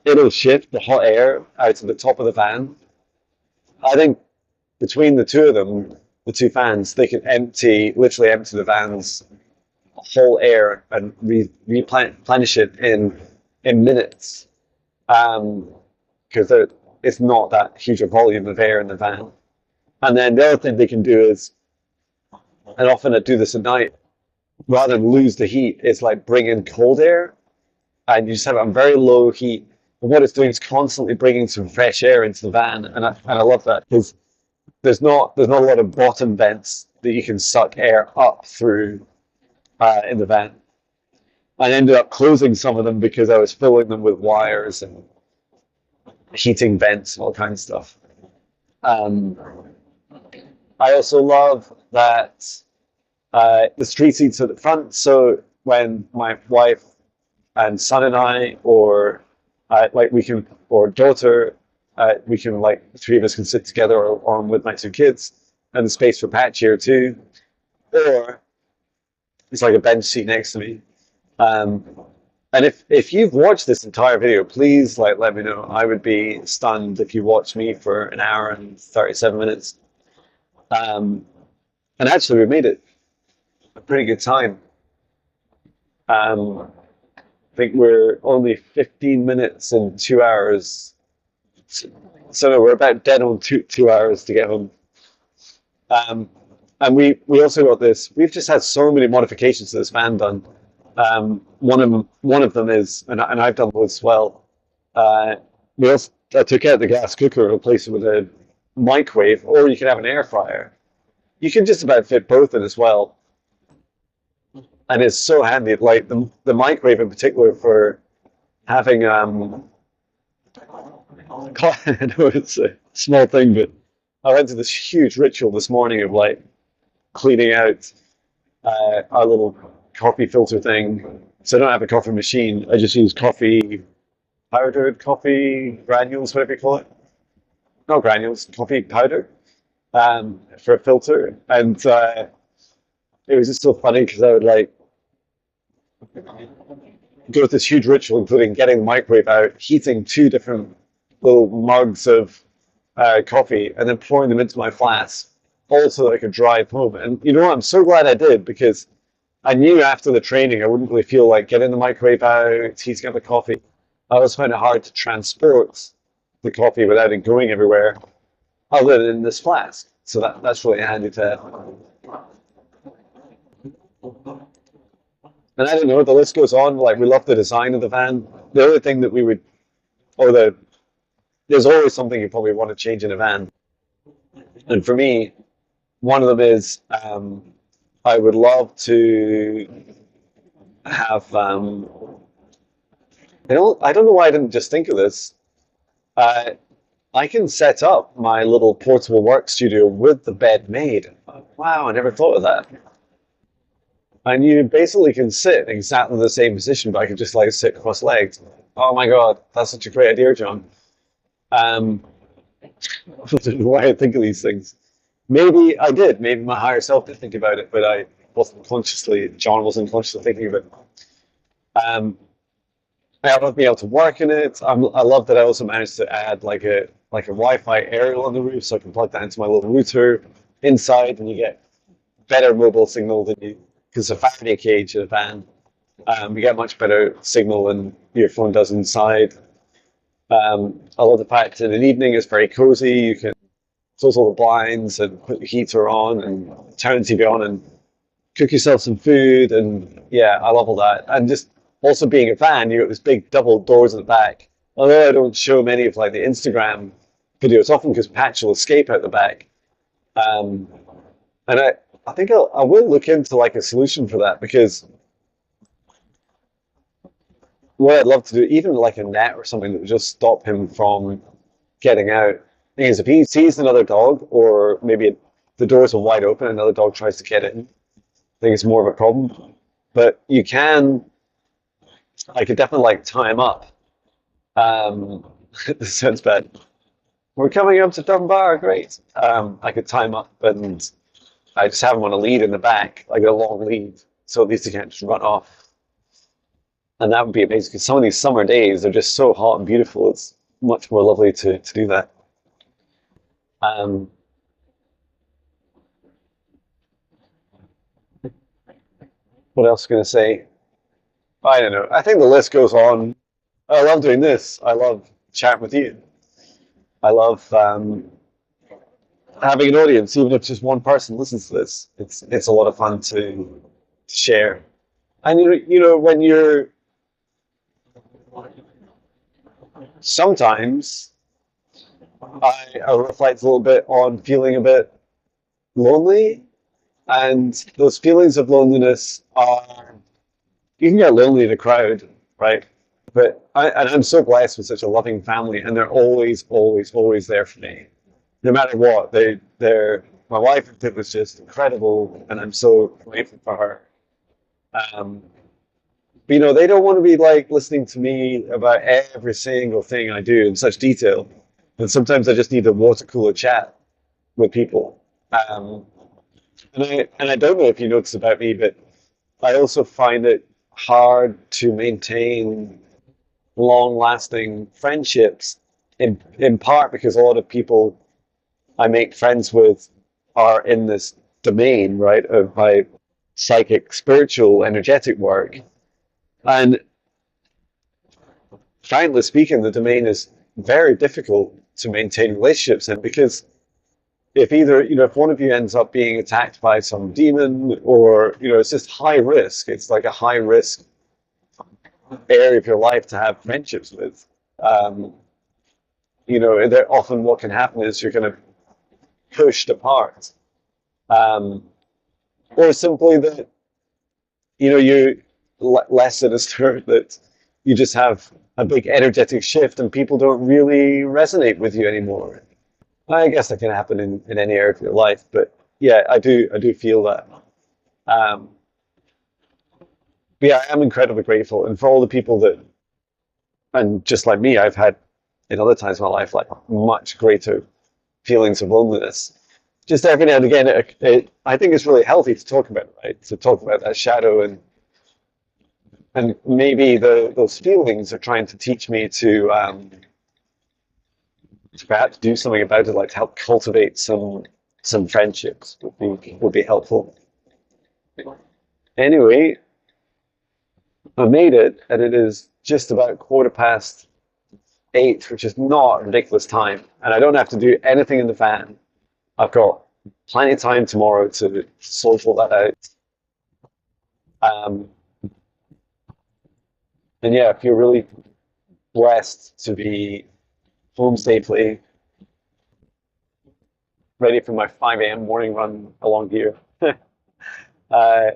it'll shift the hot air out to the top of the fan. I think between the two of them, the two fans, they can literally empty the van's whole air and replenish it in minutes. Because it's not that huge a volume of air in the van. And then the other thing they can do is, and often I do this at night, rather than lose the heat, is like bring in cold air, and you just have it on very low heat. And what it's doing is constantly bringing some fresh air into the van, and I love that because there's not a lot of bottom vents that you can suck air up through in the van. I ended up closing some of them because I was filling them with wires and heating vents and all kinds of stuff. Um, I also love that the street seats at the front. So when my wife and son and I, or like we can, or daughter, we can like the three of us can sit together, or I'm with my two kids, and the space for Pat here too, or it's like a bench seat next to me. Um, and if you've watched this entire video, please like let me know. I would be stunned if you watched me for an hour and 37 minutes. Um, and actually, we made it a pretty good time. I think we're only 15 minutes and 2 hours. So no, we're about dead on 2 hours to get home. Um, and we also got this. We've just had so many modifications to this van done. One of them is, and I've done this as well. Uh, I took out the gas cooker and replaced it with a microwave, or you can have an air fryer. You can just about fit both in as well, and it's so handy. Like the microwave in particular for having I know it's a small thing, but I went to this huge ritual this morning of like cleaning out our little coffee filter thing. So I don't have a coffee machine. I just use coffee powdered coffee granules, whatever you call it. Not granules, coffee powder for a filter. And it was just so funny because I would like go with this huge ritual, including getting the microwave out, heating two different little mugs of coffee, and then pouring them into my flask, all so that I could drive home. And you know what? I'm so glad I did because I knew after the training I wouldn't really feel like getting the microwave out, heating up the coffee. I always found it hard to transport the coffee without it going everywhere, other than in this flask. So that's really handy to have. And I don't know, the list goes on. Like we love the design of the van. The other thing that we would, or there's always something you probably want to change in a van. And for me, one of them is I would love to have. I don't know why I didn't just think of this. Uh, I can set up my little portable work studio with the bed made. Wow, I never thought of that. And you basically can sit in exactly the same position, but I can just like sit cross legged. Oh my God, that's such a great idea, John. Um, I don't know why I think of these things. Maybe I did. Maybe my higher self did think about it, but John wasn't consciously thinking of it. Um, I love being able to work in it. I love that I also managed to add like a Wi-Fi aerial on the roof, so I can plug that into my little router inside, and you get better mobile signal than you because the Faraday cage in a van. You get much better signal than your phone does inside. I love the fact that in the evening it's very cozy. You can close all the blinds and put the heater on and turn the TV on and cook yourself some food. And yeah, I love all that. And just also being a fan, you got this big double doors at the back. Although I don't show many of like the Instagram videos, often because Patch will escape out the back. Um, and I think I will look into like a solution for that because what I'd love to do, even like a net or something that would just stop him from getting out. Thing is, if he sees another dog, or maybe the doors are wide open, and another dog tries to get in, I think it's more of a problem. But you can, I could definitely like tie him up. Um, this sounds bad. We're coming up to Dunbar, great. I could tie him up and I just have him on a lead in the back, like a long lead, so at least he can't just run off. And that would be amazing because some of these summer days are just so hot and beautiful. It's much more lovely to do that. Um, what else can I say? I don't know. I think the list goes on. I love doing this. I love chatting with you. I love having an audience, even if just one person listens to this. It's a lot of fun to share. And when you're sometimes I reflect a little bit on feeling a bit lonely, and those feelings of loneliness are you can get lonely in a crowd, right? And I'm so blessed with such a loving family, and they're always, always, always there for me, no matter what. They're my wife was just incredible, and I'm so grateful for her. Um, but, they don't want to be like listening to me about every single thing I do in such detail. And sometimes I just need a water cooler chat with people. Um, and I don't know if you notice about me, but I also find it hard to maintain long-lasting friendships in part because a lot of people I make friends with are in this domain, right, of my psychic, spiritual, energetic work. And frankly speaking, the domain is very difficult to maintain relationships in because if either, if one of you ends up being attacked by some demon or, it's just high risk, it's like a high risk area of your life to have friendships with. Um, often what can happen is you're kind of pushed apart. Um, or simply that, you're less sinister, that you just have a big energetic shift and people don't really resonate with you anymore. I guess that can happen in any area of your life, but yeah, I do feel that. Um, but yeah, I am incredibly grateful, and for all the people that, and just like me, I've had in other times in my life like much greater feelings of loneliness. Just every now and again, I think it's really healthy to talk about it, right? To talk about that shadow and maybe those feelings are trying to teach me to perhaps do something about it, like to help cultivate some friendships would be helpful. Anyway, I made it, and it is just about 8:15, which is not a ridiculous time, and I don't have to do anything in the van. I've got plenty of time tomorrow to sort all that out. Um, and yeah, I feel really blessed to be home safely, ready for my 5 a.m. morning run along here. uh,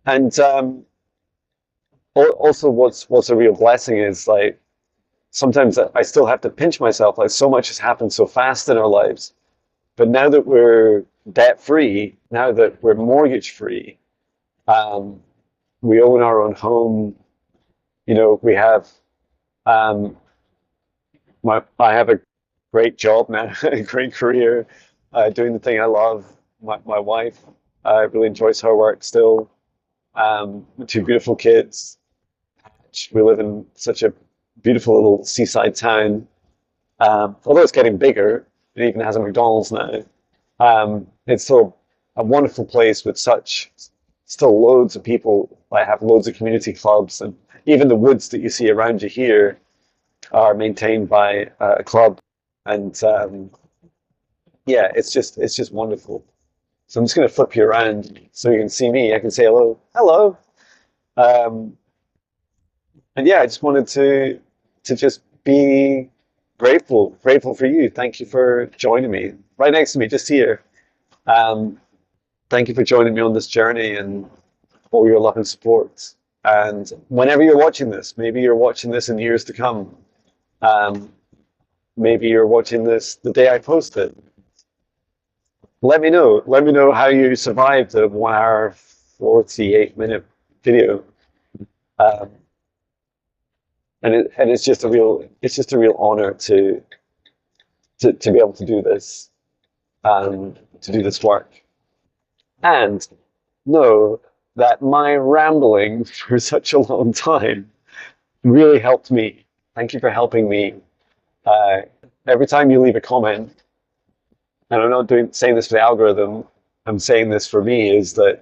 and also, what's a real blessing is like sometimes I still have to pinch myself. Like so much has happened so fast in our lives, but now that we're debt free, now that we're mortgage free, um, we own our own home. We have um, I have a great job now, a great career, doing the thing I love. My wife really enjoys her work still. Two beautiful kids. much. We live in such a beautiful little seaside town. Although it's getting bigger, it even has a McDonald's now. It's still a wonderful place with such still loads of people. I have loads of community clubs, and even the woods that you see around you here are maintained by a club. And yeah, it's just wonderful. So I'm just going to flip you around so you can see me. I can say hello, hello. Um, and yeah, I just wanted to just be grateful for you. Thank you for joining me. Right next to me, just here. Um, Thank you for joining me on this journey and all your love and support. And whenever you're watching this, maybe you're watching this in years to come. Um, Maybe you're watching this the day I post it. Let me know. Let me know how you survived a 1 hour, 48-minute video. Um, and it's just a real honor to be able to do this, to do this work. And know that my rambling for such a long time really helped me. Thank you for helping me. Uh, every time you leave a comment, and I'm not saying this for the algorithm, I'm saying this for me, is that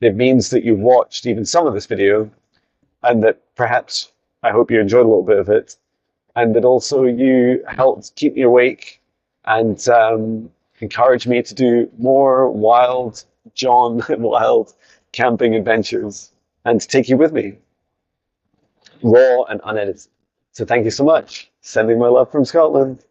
it means that you watched even some of this video, and that perhaps I hope you enjoyed a little bit of it, and that also you helped keep me awake and encourage me to do more wild John and wild camping adventures and to take you with me, raw and unedited. So thank you so much. Sending my love from Scotland.